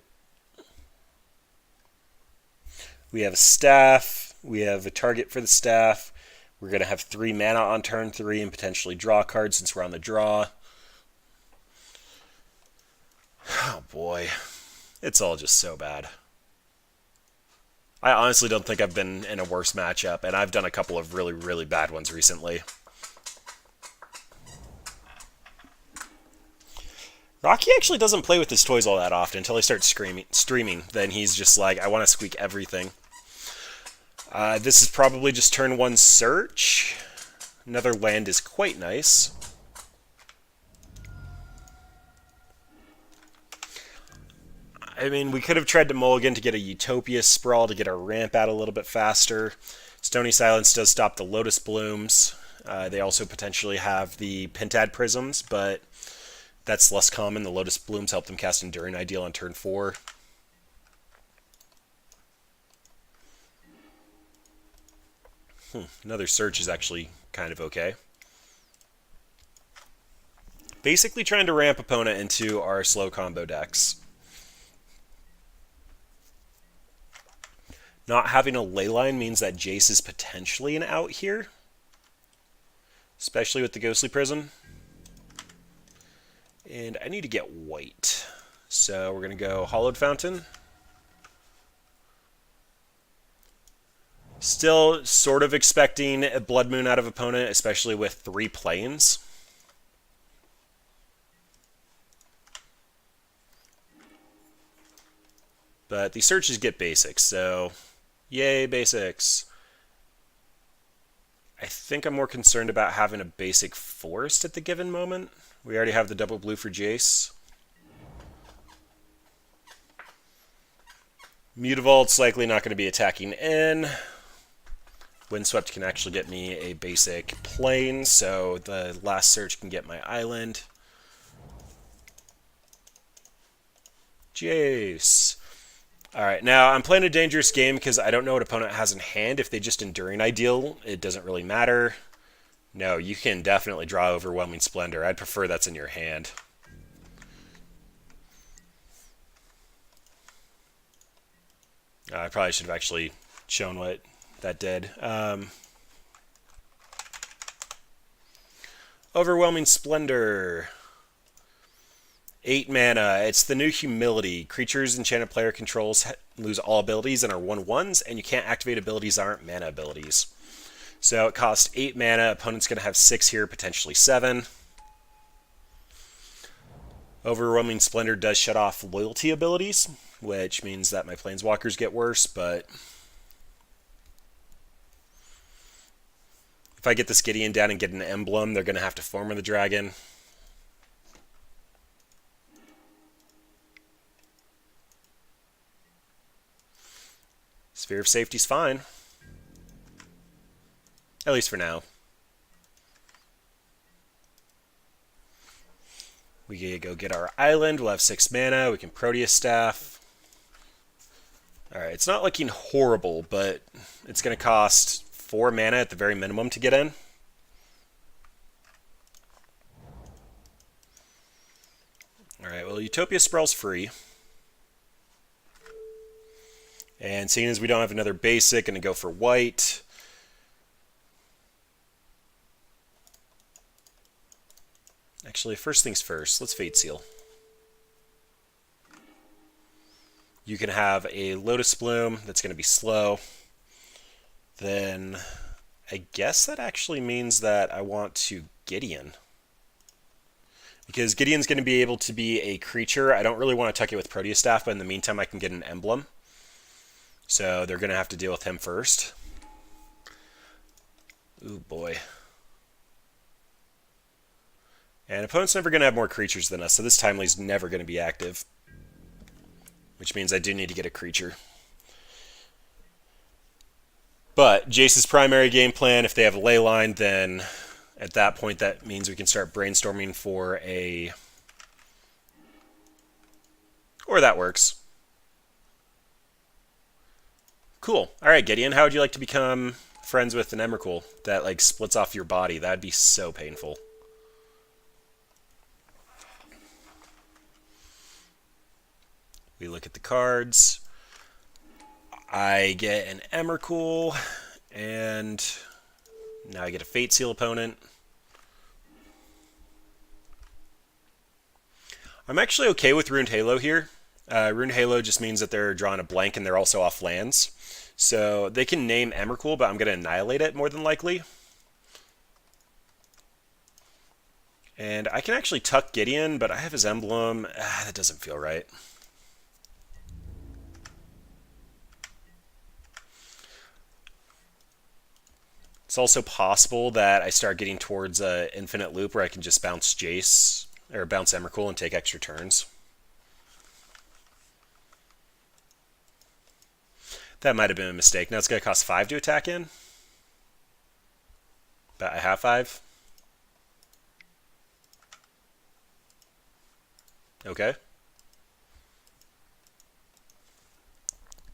We have a staff. We have a target for the staff. We're going to have 3 mana on turn 3 and potentially draw cards since we're on the draw. Oh boy. It's all just so bad. I honestly don't think I've been in a worse matchup, and I've done a couple of really, really bad ones recently. Rocky actually doesn't play with his toys all that often until he starts streaming. Then he's just like, I want to squeak everything. This is probably just turn 1 search. Another land is quite nice. I mean, we could have tried to mulligan to get a Utopia Sprawl to get our ramp out a little bit faster. Stony Silence does stop the Lotus Blooms. They also potentially have the Pentad Prisms, but that's less common. The Lotus Blooms help them cast Enduring Ideal on turn 4. Another search is actually kind of okay. Basically trying to ramp opponent into our slow combo decks. Not having a Leyline means that Jace is potentially an out here, especially with the Ghostly Prism. And I need to get white, so we're going to go Hollowed Fountain. Still sort of expecting a Blood Moon out of opponent, especially with 3 planes. But the searches get basics, so yay, basics. I think I'm more concerned about having a basic forest at the given moment. We already have the double blue for Jace. Mutavault's likely not going to be attacking in. Windswept can actually get me a basic plane, so the last search can get my island. Jace. Alright, now I'm playing a dangerous game because I don't know what opponent has in hand. If they just Enduring Ideal, it doesn't really matter. No, you can definitely draw Overwhelming Splendor. I'd prefer that's in your hand. I probably should have actually shown what that did. Overwhelming Splendor. 8 mana. It's the new Humility. Creatures enchanted player controls lose all abilities and are 1/1s, and you can't activate abilities that aren't mana abilities. So it costs 8 mana. Opponent's going to have 6 here, potentially 7. Overwhelming Splendor does shut off loyalty abilities, which means that my Planeswalkers get worse, but if I get this Gideon down and get an emblem, they're going to have to Former the Dragon. Sphere of Safety's fine. At least for now. We can go get our island. We'll have 6 mana. We can Proteus Staff. Alright, it's not looking horrible, but it's going to cost 4 mana at the very minimum to get in. Alright, well, Utopia Sprawl's free. And seeing as we don't have another basic, going to go for white. Actually, first things first, let's Fate Seal. You can have a Lotus Bloom that's going to be slow. Then I guess that actually means that I want to Gideon. Because Gideon's going to be able to be a creature. I don't really want to tuck it with Proteus Staff, but in the meantime I can get an emblem. So they're going to have to deal with him first. Ooh, boy. And opponent's never going to have more creatures than us, so this Timely's never going to be active. Which means I do need to get a creature. But Jace's primary game plan, if they have a Leyline, then at that point that means we can start brainstorming for a... Or that works. Cool. Alright, Gideon, how would you like to become friends with an Emrakul that, like, splits off your body? That'd be so painful. We look at the cards. I get an Emrakul, and now I get a Fate Seal opponent. I'm actually okay with Runed Halo here. Runed Halo just means that they're drawing a blank and they're also off lands. So they can name Emrakul, but I'm going to annihilate it more than likely. And I can actually tuck Gideon, but I have his emblem. That doesn't feel right. It's also possible that I start getting towards an infinite loop where I can just bounce Jace, or bounce Emrakul and take extra turns. That might have been a mistake. Now it's going to cost 5 to attack in. About a half 5. Okay.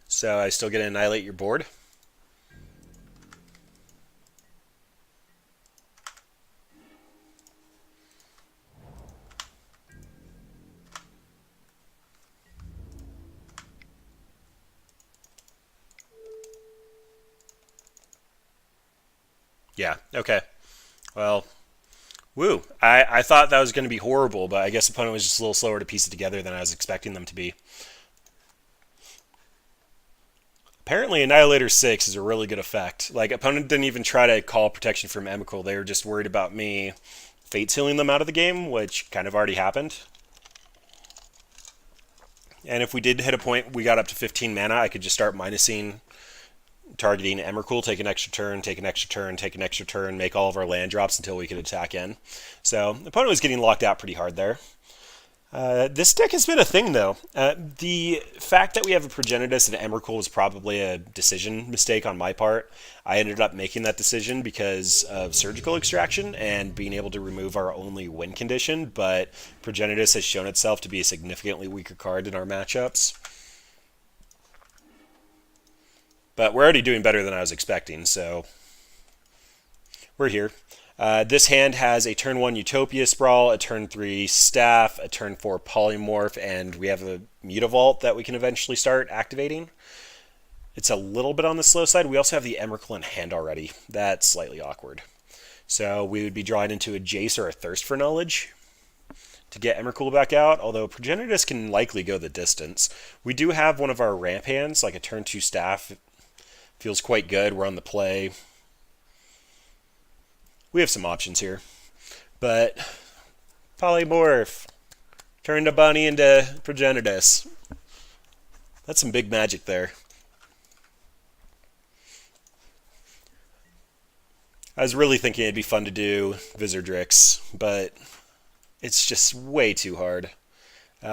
So I still get to annihilate your board. Yeah, okay. Well, woo. I thought that was going to be horrible, but I guess opponent was just a little slower to piece it together than I was expecting them to be. Apparently, Annihilator 6 is a really good effect. Like, opponent didn't even try to call protection from Emrakul. They were just worried about me fate sealing them out of the game, which kind of already happened. And if we did hit a point we got up to 15 mana, I could just start minusing, targeting Emrakul, take an extra turn, take an extra turn, take an extra turn, make all of our land drops until we could attack in. So, the opponent was getting locked out pretty hard there. This deck has been a thing, though. The fact that we have a Progenitus and Emrakul was probably a decision mistake on my part. I ended up making that decision because of Surgical Extraction and being able to remove our only win condition, but Progenitus has shown itself to be a significantly weaker card in our matchups. But we're already doing better than I was expecting, so we're here. This hand has a turn 1 Utopia Sprawl, a turn 3 Staff, a turn 4 Polymorph, and we have a Mutavault that we can eventually start activating. It's a little bit on the slow side. We also have the Emrakul in hand already. That's slightly awkward. So we would be drawing into a Jace or a Thirst for Knowledge to get Emrakul back out, although Progenitus can likely go the distance. We do have one of our ramp hands, like a turn 2 Staff. It feels quite good. We're on the play. We have some options here. But Polymorph. Turned a bunny into Progenitus. That's some big magic there. I was really thinking it'd be fun to do Vizzerdrix, but it's just way too hard.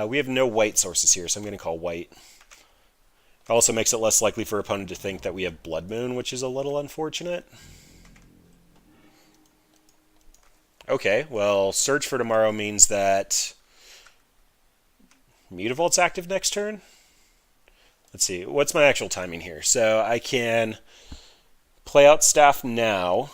We have no white sources here, so I'm going to call white. It also makes it less likely for opponent to think that we have Blood Moon, which is a little unfortunate. Okay, well, Search for Tomorrow means that Mutavault's active next turn? Let's see, what's my actual timing here? So I can play out Staff now.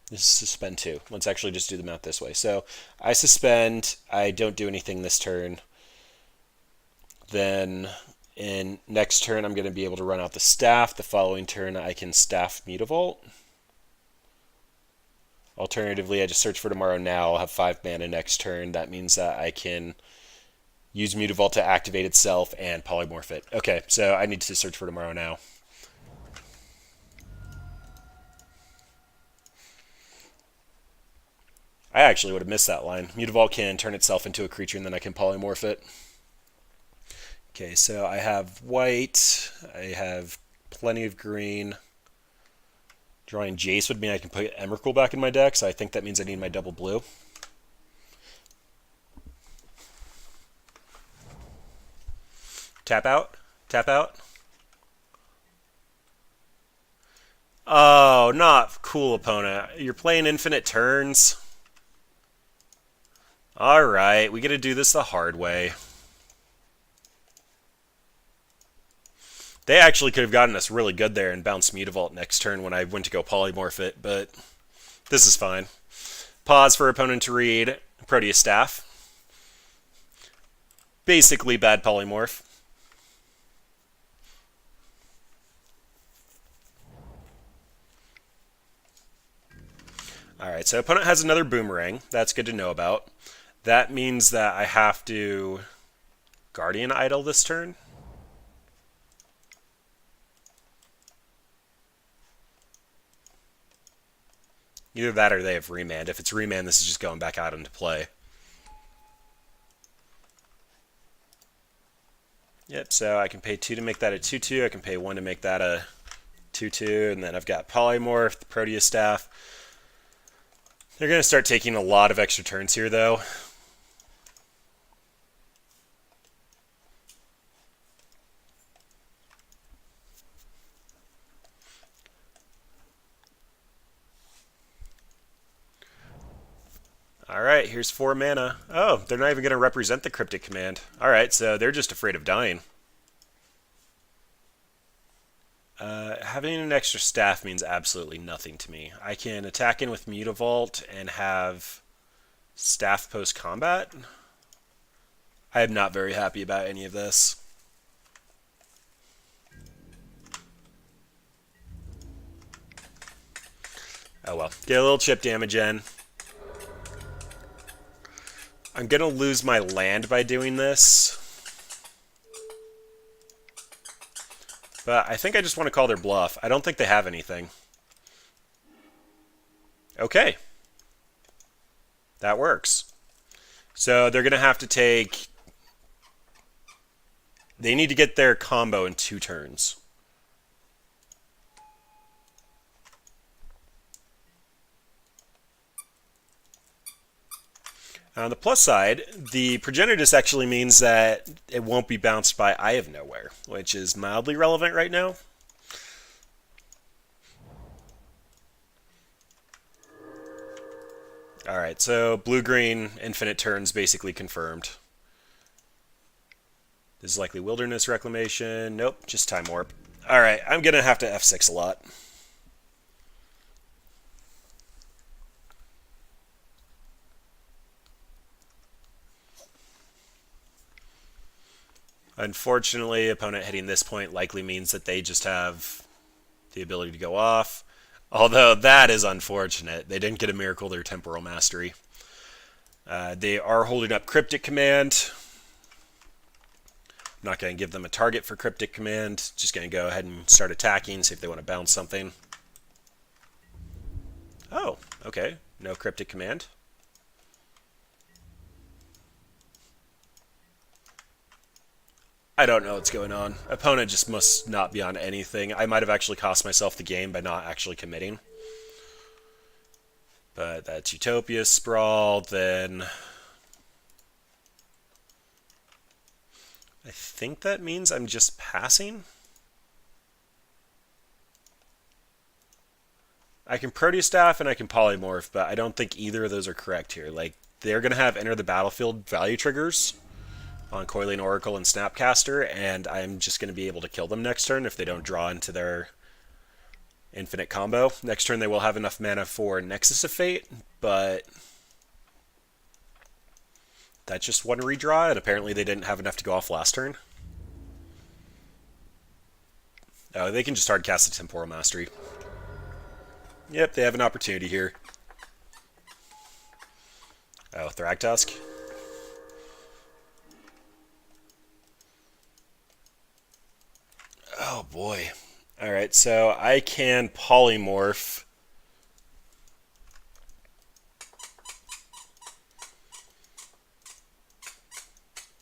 This is suspend 2. Let's actually just do the math this way. So I suspend, I don't do anything this turn. Then in next turn I'm going to be able to run out the Staff. The following turn I can Staff Mutavault. Alternatively, I just Search for Tomorrow now. I'll have 5 mana next turn. That means that I can use Mutavault to activate itself and Polymorph it. Okay, so I need to Search for Tomorrow now. I actually would have missed that line. Mutavault can turn itself into a creature and then I can Polymorph it. Okay, so I have white. I have plenty of green. Drawing Jace would mean I can put Emrakul back in my deck, so I think that means I need my double blue. Tap out. Tap out. Oh, not cool, opponent. You're playing infinite turns. Alright, we get to do this the hard way. They actually could have gotten us really good there and bounced Mutavault next turn when I went to go Polymorph it, but this is fine. Pause for opponent to read Proteus Staff. Basically bad Polymorph. Alright, so opponent has another Boomerang. That's good to know about. That means that I have to Guardian Idol this turn. Either that or they have Remand. If it's Remand, this is just going back out into play. Yep, so I can pay 2 to make that a 2/2. I can pay 1 to make that a 2/2. And then I've got Polymorph, the Proteus Staff. They're going to start taking a lot of extra turns here, though. Alright, here's 4 mana. Oh, they're not even going to represent the cryptic command. Alright, so they're just afraid of dying. Having an extra staff means absolutely nothing to me. I can attack in with Mutavault and have staff post-combat. I am not very happy about any of this. Oh well. Get a little chip damage in. I'm going to lose my land by doing this. But I think I just want to call their bluff. I don't think they have anything. Okay. That works. So they're going to have to take... They need to get their combo in 2 turns. On the plus side, the Progenitus actually means that it won't be bounced by Eye of Nowhere, which is mildly relevant right now. Alright, so blue-green infinite turns basically confirmed. This is likely Wilderness Reclamation. Nope, just Time Warp. Alright, I'm going to have to F6 a lot. Unfortunately, opponent hitting this point likely means that they just have the ability to go off. Although that is unfortunate. They didn't get a Miracle their Temporal Mastery. They are holding up Cryptic Command. I'm not going to give them a target for Cryptic Command. Just going to go ahead and start attacking, see if they want to bounce something. Oh, okay. No Cryptic Command. I don't know what's going on. Opponent just must not be on anything. I might have actually cost myself the game by not actually committing. But that's Utopia Sprawl, then... I think that means I'm just passing? I can Proteus Staff and I can Polymorph, but I don't think either of those are correct here. Like, they're going to have Enter the Battlefield value triggers on Coiling Oracle and Snapcaster, and I'm just going to be able to kill them next turn if they don't draw into their infinite combo. Next turn they will have enough mana for Nexus of Fate, but that's just one redraw, and apparently they didn't have enough to go off last turn. Oh, they can just hard cast a Temporal Mastery. Yep, they have an opportunity here. Oh, Thragtusk. Oh boy. Alright, so I can Polymorph.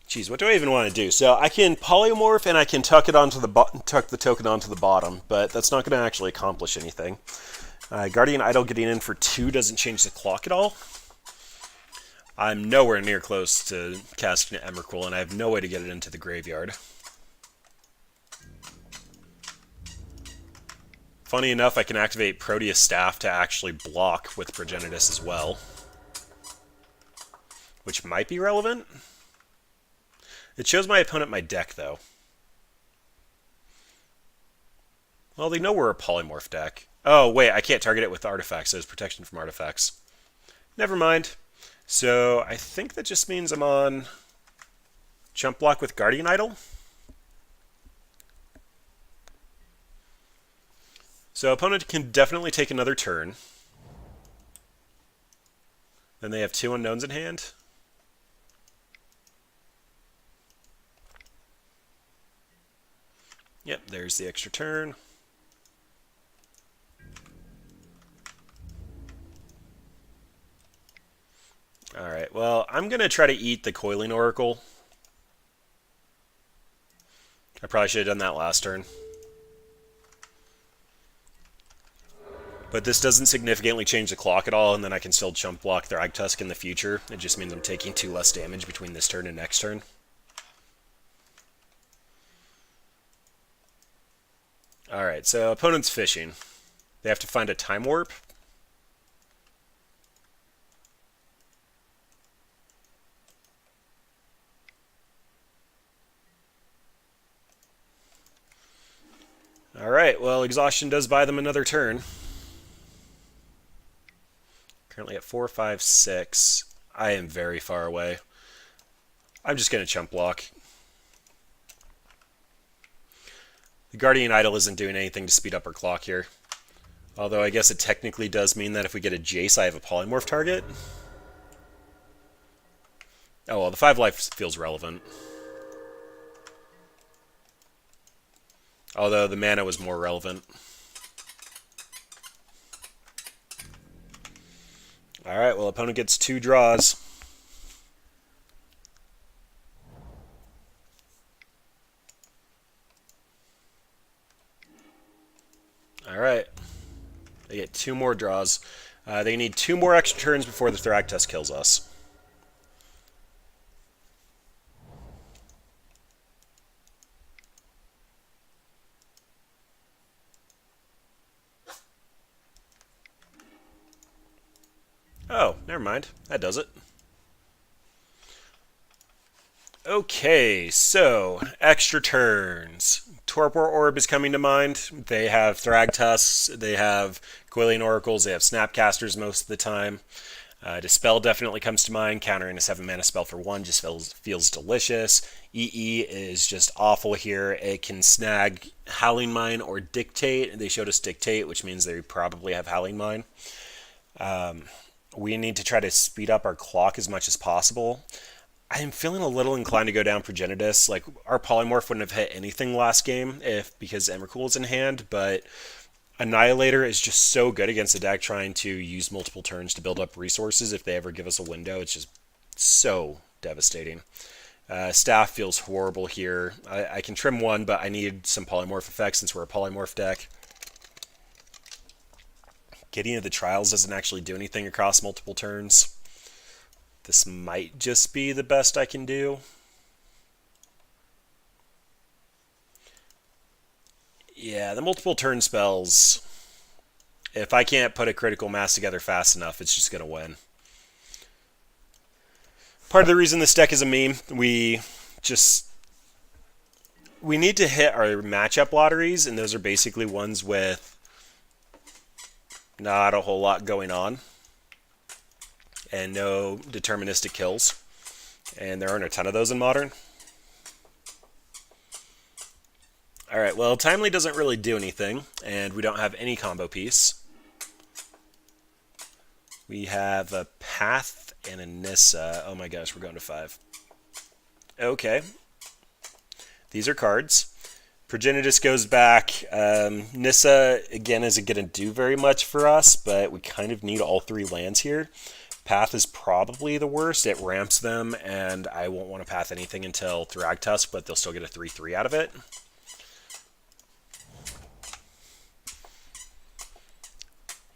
Jeez, what do I even want to do? So I can Polymorph and I can tuck the token onto the bottom, but that's not going to actually accomplish anything. Guardian Idol getting in for 2 doesn't change the clock at all. I'm nowhere near close to casting an Emrakul, and I have no way to get it into the graveyard. Funny enough, I can activate Proteus Staff to actually block with Progenitus as well, which might be relevant. It shows my opponent my deck, though. Well, they know we're a Polymorph deck. Oh, wait, I can't target it with artifacts. There's protection from artifacts. Never mind. So I think that just means I'm on jump block with Guardian Idol. So opponent can definitely take another turn. Then they have 2 unknowns in hand. Yep, there's the extra turn. Alright, well, I'm going to try to eat the Coiling Oracle. I probably should have done that last turn. But this doesn't significantly change the clock at all, and then I can still jump block Thragtusk in the future. It just means I'm taking 2 less damage between this turn and next turn. Alright, so opponent's fishing. They have to find a Time Warp. Alright, well, exhaustion does buy them another turn. Currently at 4, 5, 6. I am very far away. I'm just going to chump block. The Guardian Idol isn't doing anything to speed up our clock here. Although I guess it technically does mean that if we get a Jace, I have a Polymorph target. Oh, well, the 5 life feels relevant. Although the mana was more relevant. Alright, well, opponent gets 2 draws. Alright. They get 2 more draws. They need 2 more extra turns before the Thragtusk kills us. Oh, never mind. That does it. Okay, so extra turns. Torpor Orb is coming to mind. They have Thragtusks, they have Coiling Oracles, they have Snapcasters most of the time. Dispel definitely comes to mind. Countering a 7-mana spell for 1 just feels delicious. EE is just awful here. It can snag Howling Mine or Dictate. They showed us Dictate, which means they probably have Howling Mine. We need to try to speed up our clock as much as possible. I am feeling a little inclined to go down Progenitus. Like, our Polymorph wouldn't have hit anything last game because Emrakul is in hand, but Annihilator is just so good against the deck trying to use multiple turns to build up resources. If they ever give us a window, it's just so devastating. Staff feels horrible here. I can trim 1, but I need some Polymorph effects since we're a Polymorph deck. Getting into the Trials doesn't actually do anything across multiple turns. This might just be the best I can do. Yeah, the multiple turn spells, if I can't put a critical mass together fast enough, it's just going to win. Part of the reason this deck is a meme, we need to hit our matchup lotteries, and those are basically ones with not a whole lot going on and no deterministic kills, and there aren't a ton of those in Modern. Alright, well, Timely doesn't really do anything, and we don't have any combo piece. We have a Path and a Nissa. Oh my gosh, we're going to 5. Okay. These are cards. Progenitus goes back. Nissa, again, isn't going to do very much for us, but we kind of need all 3 lands here. Path is probably the worst. It ramps them, and I won't want to path anything until Thragtusk, but they'll still get a 3/3 out of it.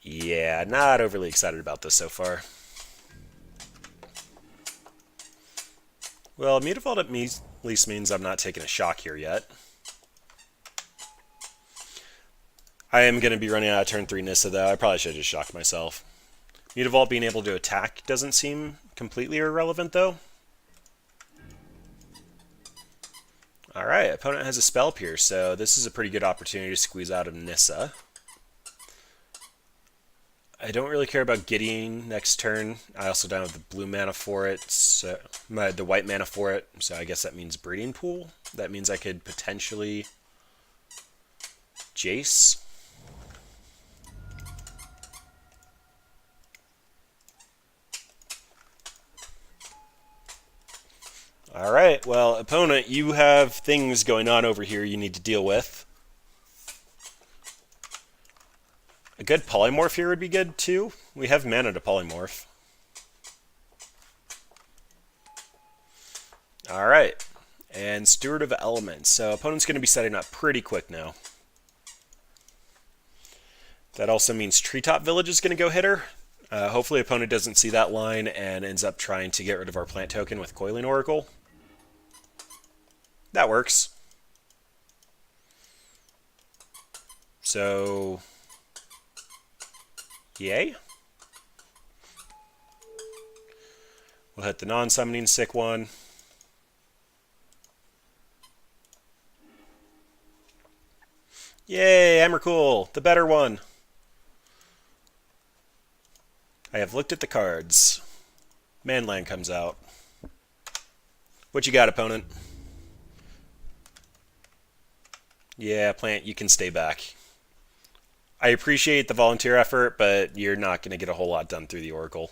Yeah, not overly excited about this so far. Well, Mutavault at least means I'm not taking a shock here yet. I am going to be running out of turn 3 Nissa, though. I probably should have just shocked myself. Mutavault being able to attack doesn't seem completely irrelevant, though. Alright, opponent has a Spell Pierce, so this is a pretty good opportunity to squeeze out of Nissa. I don't really care about Gideon next turn. I also don't have the blue mana for it, so the white mana for it, so I guess that means Breeding Pool. That means I could potentially Jace. Alright, well, opponent, you have things going on over here you need to deal with. A good Polymorph here would be good, too. We have mana to Polymorph. Alright, and Steward of Elements. So opponent's going to be setting up pretty quick now. That also means Treetop Village is going to go hitter. Hopefully opponent doesn't see that line and ends up trying to get rid of our plant token with Coiling Oracle. That works. So, yay. We'll hit the non-summoning sick one. Yay, Emrakul, the better one. I have looked at the cards. Manland comes out. What you got, opponent? Yeah, plant, you can stay back. I appreciate the volunteer effort, but you're not going to get a whole lot done through the Oracle.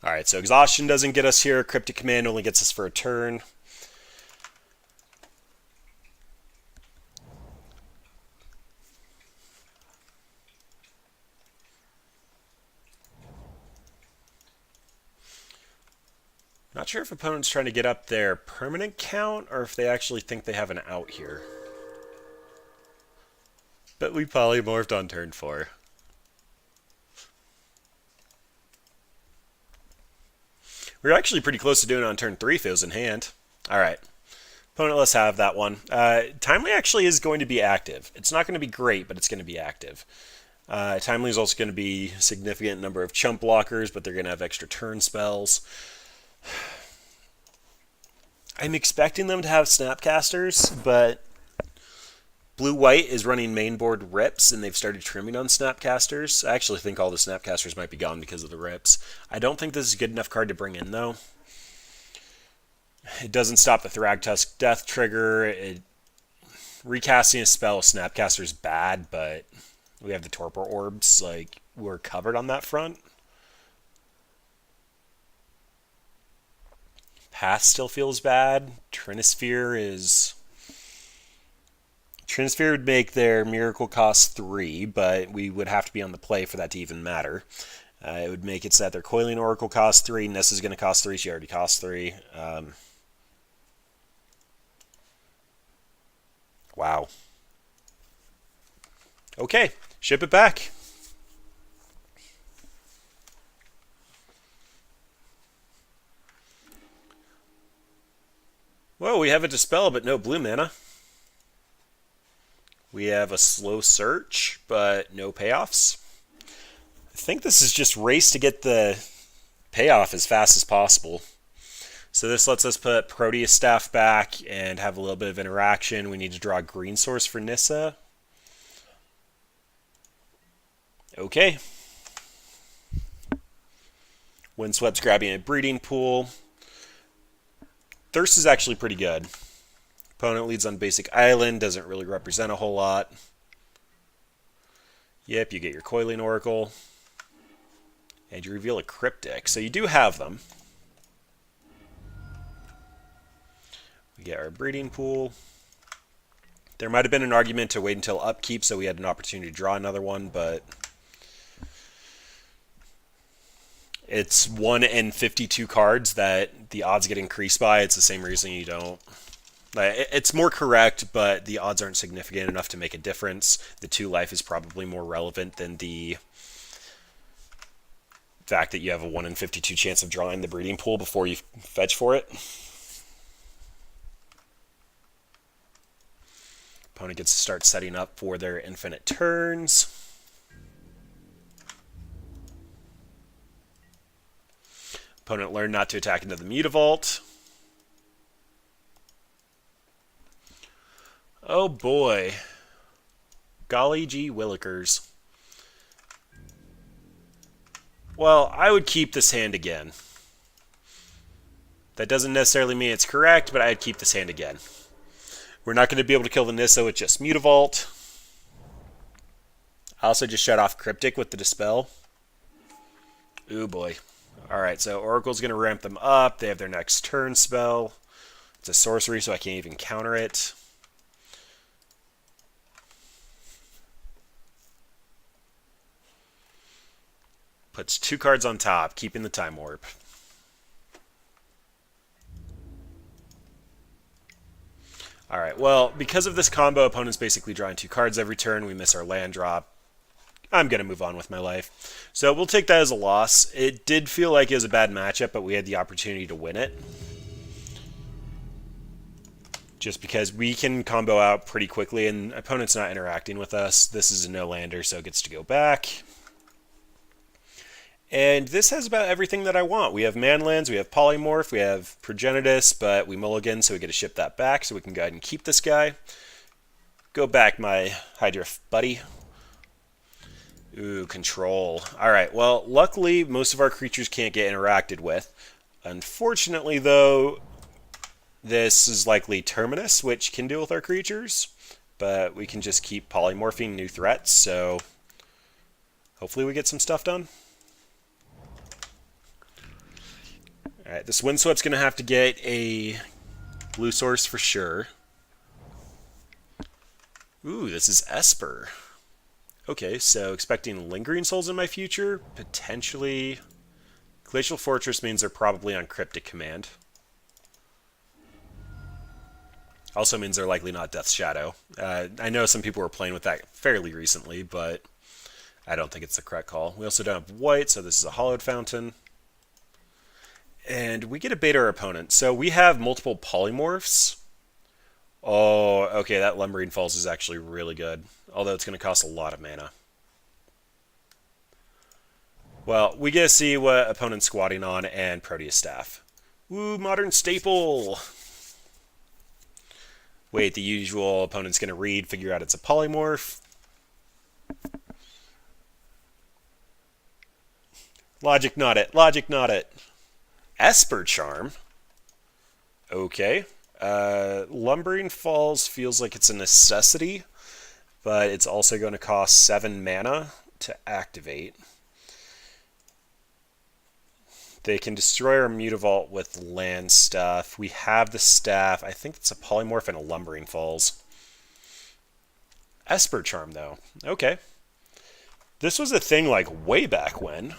Alright, so Exhaustion doesn't get us here. Cryptic Command only gets us for a turn. Not sure if opponent's trying to get up their permanent count or if they actually think they have an out here. But we polymorphed on turn 4. We were actually pretty close to doing it on turn 3 if it was in hand. Alright. Opponent, let's have that one. Timely actually is going to be active. It's not going to be great, but it's going to be active. Timely is also going to be a significant number of chump blockers, but they're going to have extra turn spells. I'm expecting them to have Snapcasters, but Blue-White is running mainboard rips, and they've started trimming on Snapcasters. I actually think all the Snapcasters might be gone because of the rips. I don't think this is a good enough card to bring in, though. It doesn't stop the Thragtusk Death trigger. Recasting a spell with Snapcaster is bad, but we have the Torpor Orbs. Like, we're covered on that front. Path still feels bad. Trinisphere would make their Miracle cost 3, but we would have to be on the play for that to even matter. It would make it so that their Coiling Oracle costs 3. Nessa's going to cost 3. She already costs 3. Wow. Okay, ship it back. Whoa, we have a Dispel, but no blue mana. We have a Slow Search, but no payoffs. I think this is just race to get the payoff as fast as possible. So this lets us put Proteus Staff back and have a little bit of interaction. We need to draw a green source for Nissa. Okay. Windsweep's grabbing a Breeding Pool. Thirst is actually pretty good. Opponent leads on basic island, doesn't really represent a whole lot. Yep, you get your Coiling Oracle. And you reveal a Cryptic. So you do have them. We get our Breeding Pool. There might have been an argument to wait until upkeep so we had an opportunity to draw another one, but it's 1 in 52 cards that the odds get increased by. It's the same reason you don't. It's more correct, but the odds aren't significant enough to make a difference. The 2 life is probably more relevant than the fact that you have a 1 in 52 chance of drawing the Breeding Pool before you fetch for it. Opponent gets to start setting up for their infinite turns. Opponent learned not to attack into the Mutavault. Oh boy. Golly gee willikers. Well, I would keep this hand again. That doesn't necessarily mean it's correct, but I'd keep this hand again. We're not going to be able to kill the Nissa with just Mutavault. I also just shut off Cryptic with the Dispel. Ooh boy. Alright, so Oracle's going to ramp them up. They have their next turn spell. It's a sorcery, so I can't even counter it. Puts 2 cards on top, keeping the Time Warp. Alright, well, because of this combo, opponent's basically drawing 2 cards every turn. We miss our land drop. I'm going to move on with my life. So we'll take that as a loss. It did feel like it was a bad matchup, but we had the opportunity to win it. Just because we can combo out pretty quickly, and opponent's not interacting with us. This is a no-lander, so it gets to go back. And this has about everything that I want. We have Manlands, we have Polymorph, we have Progenitus, but we mulligan, so we get to ship that back, so we can go ahead and keep this guy. Go back, my Hydra buddy. Ooh, control. Alright, well, luckily, most of our creatures can't get interacted with. Unfortunately, though, this is likely Terminus, which can deal with our creatures, but we can just keep polymorphing new threats, so hopefully we get some stuff done. Alright, this Windsweep's going to have to get a blue source for sure. Ooh, this is Esper. Okay, so expecting Lingering Souls in my future, potentially. Glacial Fortress means they're probably on Cryptic Command. Also means they're likely not Death Shadow. I know some people were playing with that fairly recently, but I don't think it's the correct call. We also don't have white, so this is a Hollowed Fountain. And we get to bait our opponent. So we have multiple polymorphs. Oh, okay, that Lumbering Falls is actually really good. Although it's going to cost a lot of mana. Well, we get to see what opponent's squatting on and Proteus Staff. Woo, Modern Staple! Wait, the usual opponent's going to read, figure out it's a polymorph. Logic not it, logic not it. Esper Charm. Okay. Lumbering Falls feels like it's a necessity, but it's also going to cost 7 mana to activate. They can destroy our Mutavault with land stuff. We have the staff. I think it's a polymorph and a Lumbering Falls. Esper Charm, though. Okay. This was a thing like way back when.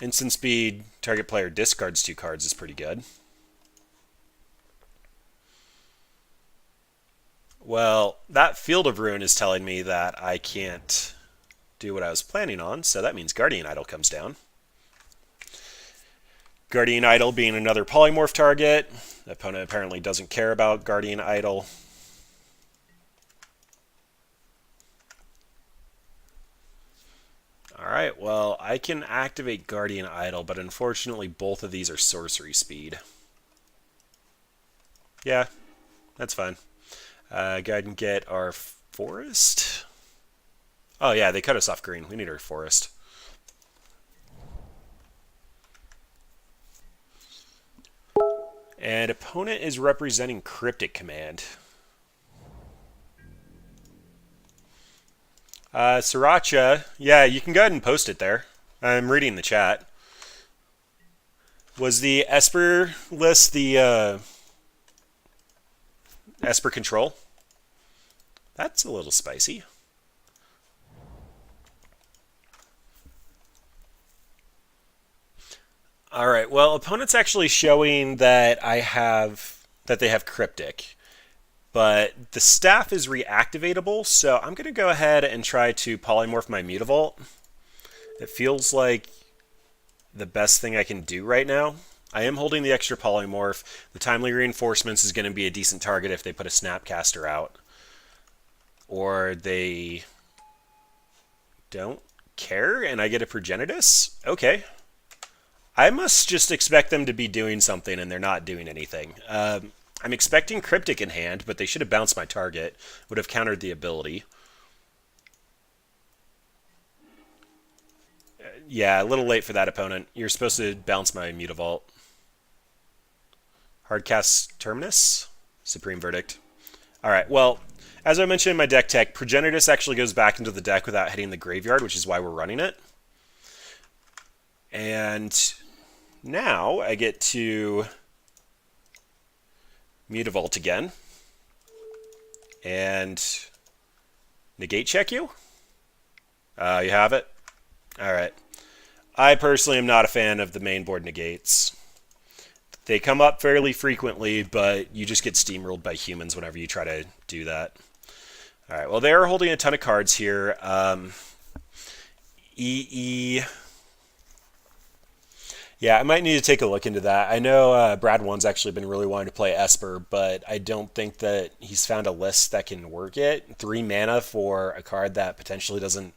Instant speed, target player discards 2 cards is pretty good. Well, that Field of Ruin is telling me that I can't do what I was planning on, so that means Guardian Idol comes down. Guardian Idol being another polymorph target. The opponent apparently doesn't care about Guardian Idol. Alright, well, I can activate Guardian Idol, but unfortunately both of these are sorcery speed. Yeah, that's fine. Go ahead and get our forest. Oh yeah, they cut us off green. We need our forest. And opponent is representing Cryptic Command. Sriracha, yeah, you can go ahead and post it there. I'm reading the chat. Was the Esper list the Esper control? That's a little spicy. Alright, well, opponent's actually showing that they have Cryptic. But the staff is reactivatable, so I'm going to go ahead and try to polymorph my Mutavault. It feels like the best thing I can do right now. I am holding the extra polymorph. The Timely Reinforcements is going to be a decent target if they put a Snapcaster out. Or they don't care and I get a Progenitus? Okay. I must just expect them to be doing something and they're not doing anything. I'm expecting Cryptic in hand, but they should have bounced my target. Would have countered the ability. Yeah, a little late for that opponent. You're supposed to bounce my Mutavault. Hardcast Terminus? Supreme Verdict. Alright, well, as I mentioned in my deck tech, Progenitus actually goes back into the deck without hitting the graveyard, which is why we're running it. And now I get to Mutavault again. And negate check you? You have it? Alright. I personally am not a fan of the main board negates. They come up fairly frequently, but you just get steamrolled by humans whenever you try to do that. Alright, well, they are holding a ton of cards here. EE. Yeah, I might need to take a look into that. I know Brad One's actually been really wanting to play Esper, but I don't think that he's found a list that can work it. 3 mana for a card that potentially doesn't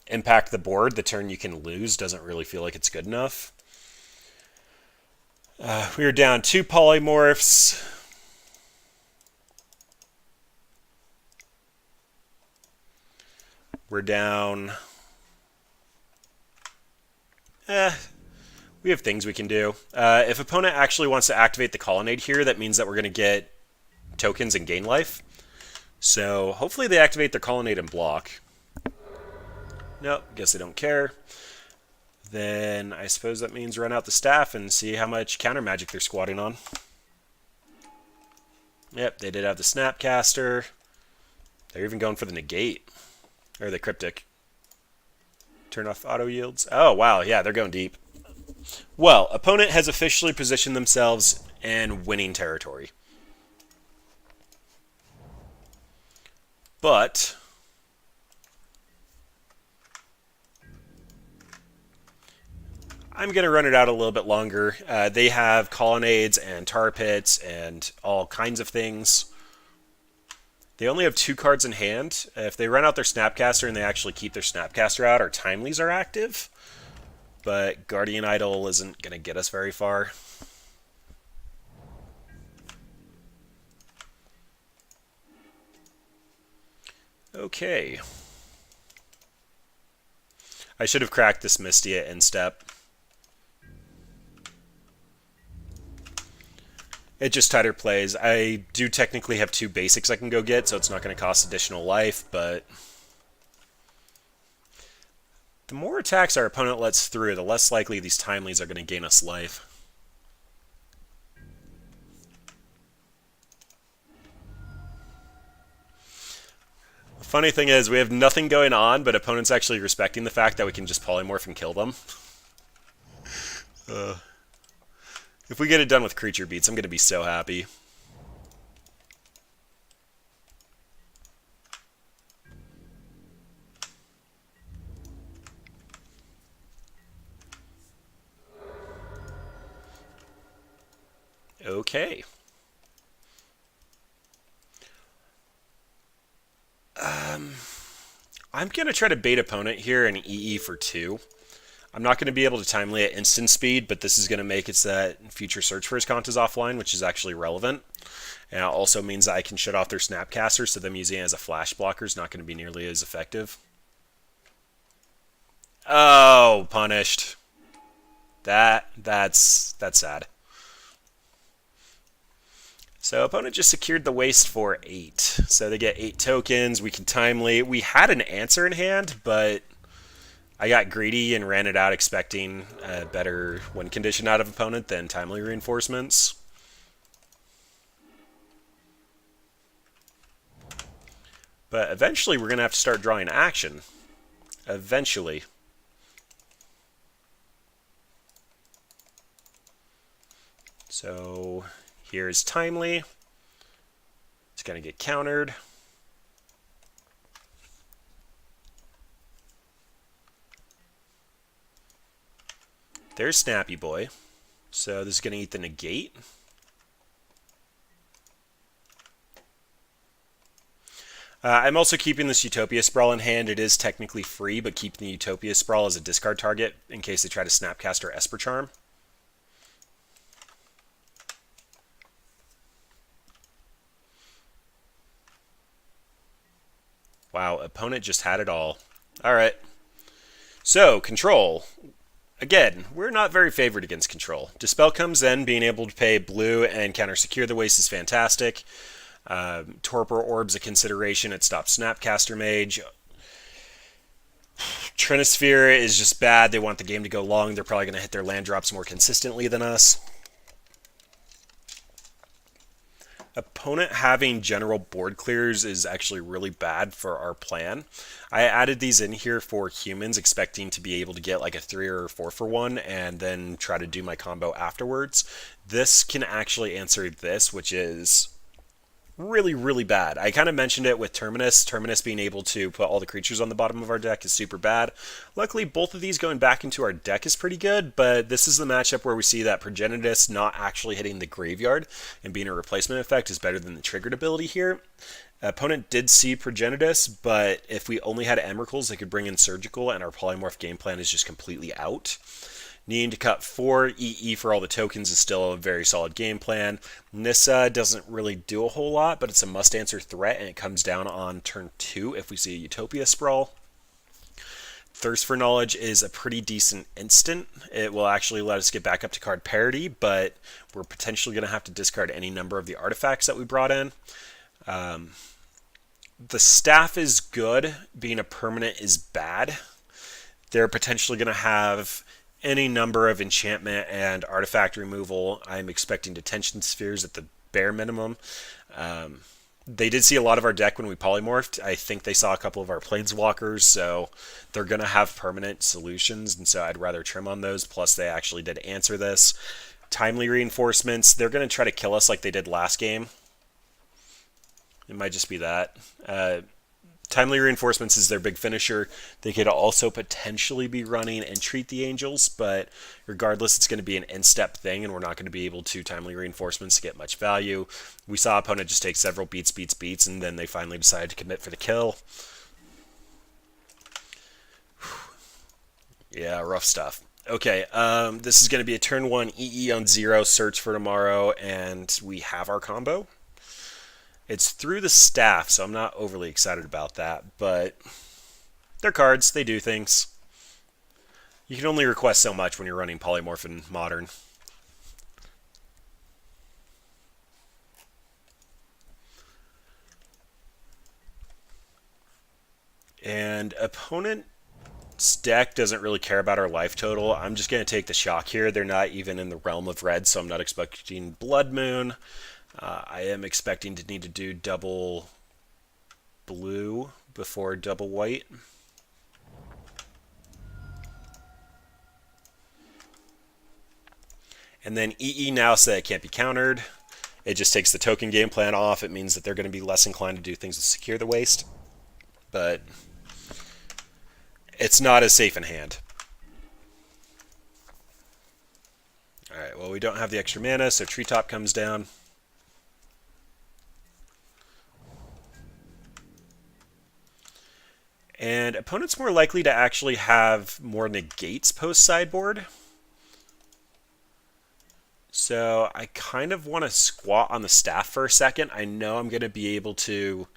impact the board, the turn you can lose doesn't really feel like it's good enough. We are down 2 polymorphs. We're down... we have things we can do. If opponent actually wants to activate the colonnade here, that means that we're going to get tokens and gain life. So hopefully they activate their colonnade and block. Nope, guess they don't care. Then I suppose that means run out the staff and see how much counter magic they're squatting on. Yep, they did have the Snapcaster. They're even going for the negate. Or the cryptic. Turn off auto yields. Oh, wow, yeah, they're going deep. Well, opponent has officially positioned themselves in winning territory. But I'm going to run it out a little bit longer. They have colonnades and tar pits and all kinds of things. They only have 2 cards in hand. If they run out their Snapcaster and they actually keep their Snapcaster out, our Timelies are active. But Guardian Idol isn't going to get us very far. Okay. I should have cracked this Misty at instep. It just tighter plays. I do technically have 2 basics I can go get, so it's not going to cost additional life, but the more attacks our opponent lets through, the less likely these Timelies are going to gain us life. The funny thing is, we have nothing going on, but opponent's actually respecting the fact that we can just polymorph and kill them. If we get it done with creature beats, I'm going to be so happy. Okay. I'm going to try to bait opponent here and EE for 2. I'm not going to be able to timely at instant speed, but this is going to make it so that future search for Azcanta is offline, which is actually relevant. And it also means that I can shut off their Snapcaster, so them using it as a flash blocker is not going to be nearly as effective. Oh, punished. That's sad. So opponent just secured the waste for 8. So they get 8 tokens. We can timely. We had an answer in hand, but I got greedy and ran it out expecting a better win condition out of opponent than timely reinforcements. But eventually we're going to have to start drawing action. Eventually. So here's timely. It's going to get countered. There's Snappy Boy. So this is going to eat the negate. I'm also keeping this Utopia Sprawl in hand. It is technically free, but keeping the Utopia Sprawl as a discard target in case they try to Snapcast or Esper Charm. Wow, opponent just had it all. Alright. So, control. Again, we're not very favored against control. Dispel comes in, being able to pay blue and counter secure the waste is fantastic. Torpor Orb's a consideration, it stops Snapcaster Mage. Trinisphere is just bad, they want the game to go long, they're probably going to hit their land drops more consistently than us. Opponent having general board clears is actually really bad for our plan. I added these in here for humans, expecting to be able to get like a 3 or 4 for 1 and then try to do my combo afterwards. This can actually answer this, which is really, really bad. I kind of mentioned it with Terminus. Terminus being able to put all the creatures on the bottom of our deck is super bad. Luckily, both of these going back into our deck is pretty good, but this is the matchup where we see that Progenitus not actually hitting the graveyard and being a replacement effect is better than the triggered ability here. Opponent did see Progenitus, but if we only had Emeralds, they could bring in Surgical, and our Polymorph game plan is just completely out. Needing to cut 4 EE for all the tokens is still a very solid game plan. Nissa doesn't really do a whole lot, but it's a must-answer threat, and it comes down on turn 2 if we see a Utopia Sprawl. Thirst for Knowledge is a pretty decent instant. It will actually let us get back up to card parity, but we're potentially going to have to discard any number of the artifacts that we brought in. The staff is good. Being a permanent is bad. They're potentially going to have any number of enchantment and artifact removal. I'm expecting detention spheres at the bare minimum. They did see a lot of our deck when we polymorphed. I think they saw a couple of our planeswalkers, so they're going to have permanent solutions, and so I'd rather trim on those. Plus, they actually did answer this. Timely reinforcements, they're going to try to kill us like they did last game. It might just be that. Timely reinforcements is their big finisher. They could also potentially be running Entreat the Angels, but regardless, it's going to be an in-step thing, and we're not going to be able to timely reinforcements to get much value. We saw opponent just take several beats, and then they finally decided to commit for the kill. Yeah, rough stuff. Okay, this is going to be a turn 1 EE on 0, search for tomorrow, and we have our combo. It's through the staff, so I'm not overly excited about that, but they're cards, they do things. You can only request so much when you're running Polymorph in Modern. And opponent's deck doesn't really care about our life total. I'm just going to take the shock here. They're not even in the realm of red, so I'm not expecting Blood Moon. I am expecting to need to do double blue before double white. And then EE now so that it can't be countered. It just takes the token game plan off. It means that they're going to be less inclined to do things to secure the waste. But it's not as safe in hand. Alright, well we don't have the extra mana, so Treetop comes down. And opponent's more likely to actually have more negates post-sideboard. So I kind of want to squat on the staff for a second. I know I'm going to be able to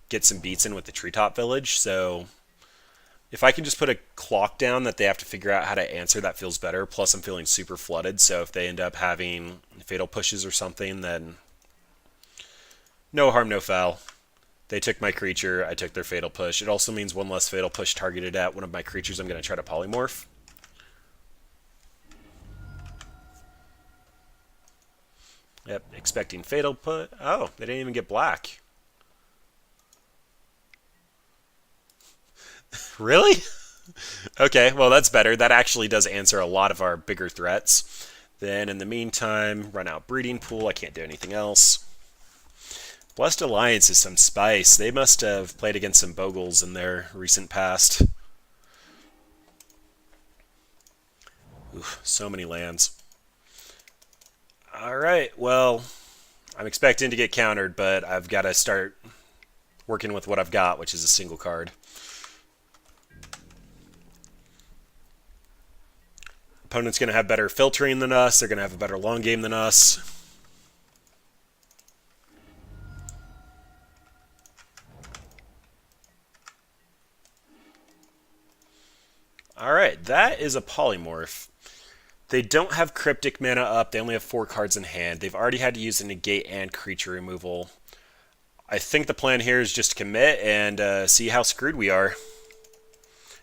get some beats in with the Treetop Village, so if I can just put a clock down that they have to figure out how to answer, that feels better. Plus I'm feeling super flooded, so if they end up having fatal pushes or something, then no harm, no foul. They took my creature, I took their fatal push. It also means one less fatal push targeted at one of my creatures I'm going to try to polymorph. Yep, expecting fatal push. Oh, they didn't even get black. Really? Okay, well that's better. That actually does answer a lot of our bigger threats. Then in the meantime, run out Breeding Pool. I can't do anything else. Blessed Alliance is some spice. They must have played against some Bogles in their recent past. Oof, so many lands. Alright, well, I'm expecting to get countered, but I've got to start working with what I've got, which is a single card. Opponent's going to have better filtering than us. They're going to have a better long game than us. Alright, that is a polymorph. They don't have Cryptic mana up. They only have 4 cards in hand. They've already had to use a negate and creature removal. I think the plan here is just to commit and see how screwed we are.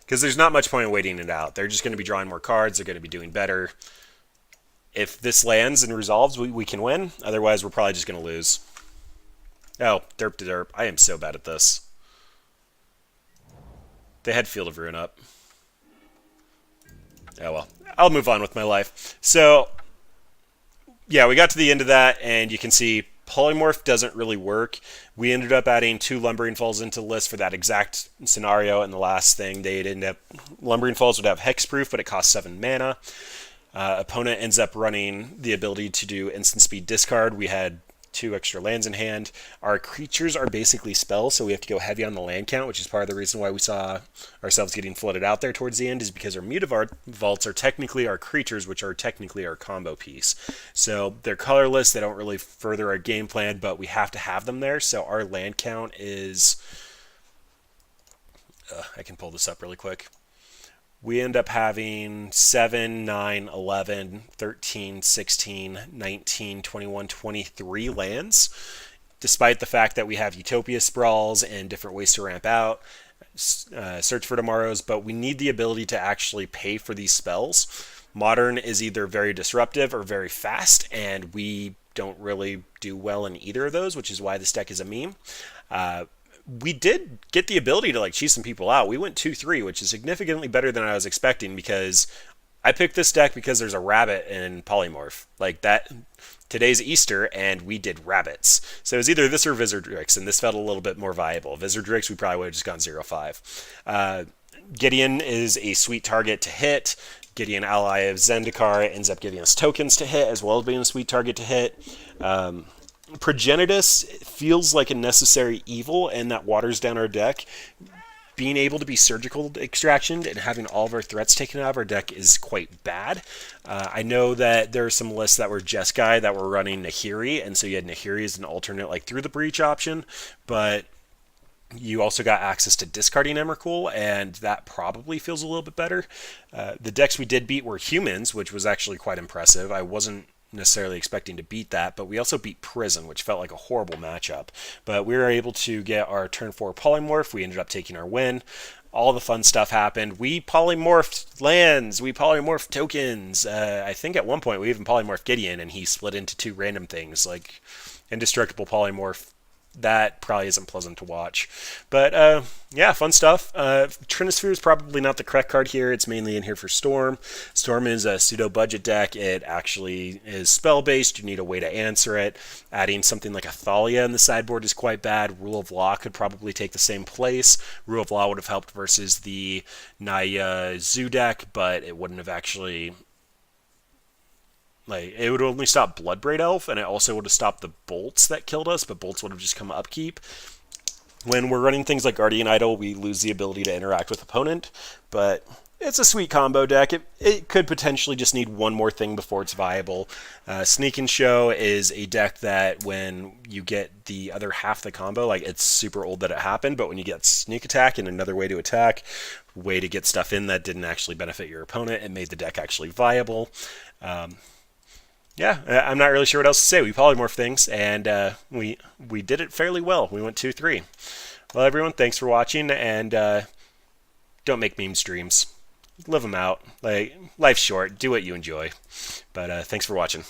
Because there's not much point in waiting it out. They're just going to be drawing more cards. They're going to be doing better. If this lands and resolves, we can win. Otherwise, we're probably just going to lose. Oh, derp to derp. I am so bad at this. They had Field of Ruin up. Oh well, I'll move on with my life. So, yeah, we got to the end of that, and you can see Polymorph doesn't really work. We ended up adding 2 Lumbering Falls into the list for that exact scenario, and the last thing, they'd end up... Lumbering Falls would have Hexproof, but it costs 7 mana. Opponent ends up running the ability to do instant speed discard. We had 2 extra lands in hand. Our creatures are basically spells, so we have to go heavy on the land count, which is part of the reason why we saw ourselves getting flooded out there towards the end, is because our Mutavault vaults are technically our creatures, which are technically our combo piece. So they're colorless, they don't really further our game plan, but we have to have them there. So our land count is... I can pull this up really quick. We end up having 7, 9, 11, 13, 16, 19, 21, 23 lands, despite the fact that we have Utopia Sprawls and different ways to ramp out, Search for Tomorrows, but we need the ability to actually pay for these spells. Modern is either very disruptive or very fast, and we don't really do well in either of those, which is why this deck is a meme. We did get the ability to cheese some people out. We went 2-3, which is significantly better than I was expecting, because I picked this deck because there's a rabbit in Polymorph. That, today's Easter, and we did rabbits. So it was either this or Vizzerdrix, and this felt a little bit more viable. Vizzerdrix, we probably would have just gone 0-5. Gideon is a sweet target to hit. Gideon, ally of Zendikar, ends up giving us tokens to hit, as well as being a sweet target to hit. Progenitus feels like a necessary evil, and that waters down our deck. Being able to be surgical extraction and having all of our threats taken out of our deck is quite bad. I know that there are some lists that were Jeskai that were running Nahiri, and so you had Nahiri as an alternate through the breach option, but you also got access to discarding Emrakul, and that probably feels a little bit better. The decks we did beat were humans, which was actually quite impressive. I wasn't necessarily expecting to beat that, but we also beat Prison, which felt like a horrible matchup. But we were able to get our turn 4 Polymorph. We ended up taking our win. All the fun stuff happened. We polymorphed lands. We polymorphed tokens. I think at one point we even polymorphed Gideon, and he split into 2 random things, like Indestructible Polymorph. That probably isn't pleasant to watch. But yeah, fun stuff. Trinisphere is probably not the correct card here. It's mainly in here for Storm. Storm is a pseudo-budget deck. It actually is spell-based. You need a way to answer it. Adding something like a Thalia in the sideboard is quite bad. Rule of Law could probably take the same place. Rule of Law would have helped versus the Naya Zoo deck, but it wouldn't have actually... it would only stop Bloodbraid Elf, and it also would have stopped the bolts that killed us, but bolts would have just come upkeep. When we're running things like Guardian Idol, we lose the ability to interact with opponent, but it's a sweet combo deck. It could potentially just need one more thing before it's viable. Sneak and Show is a deck that when you get the other half the combo, it's super old that it happened, but when you get Sneak Attack and another way to attack, way to get stuff in that didn't actually benefit your opponent, it made the deck actually viable. Yeah, I'm not really sure what else to say. We polymorph things, and we did it fairly well. We went 2-3. Well, everyone, thanks for watching, and don't make meme streams. Live them out. Life's short. Do what you enjoy. But thanks for watching.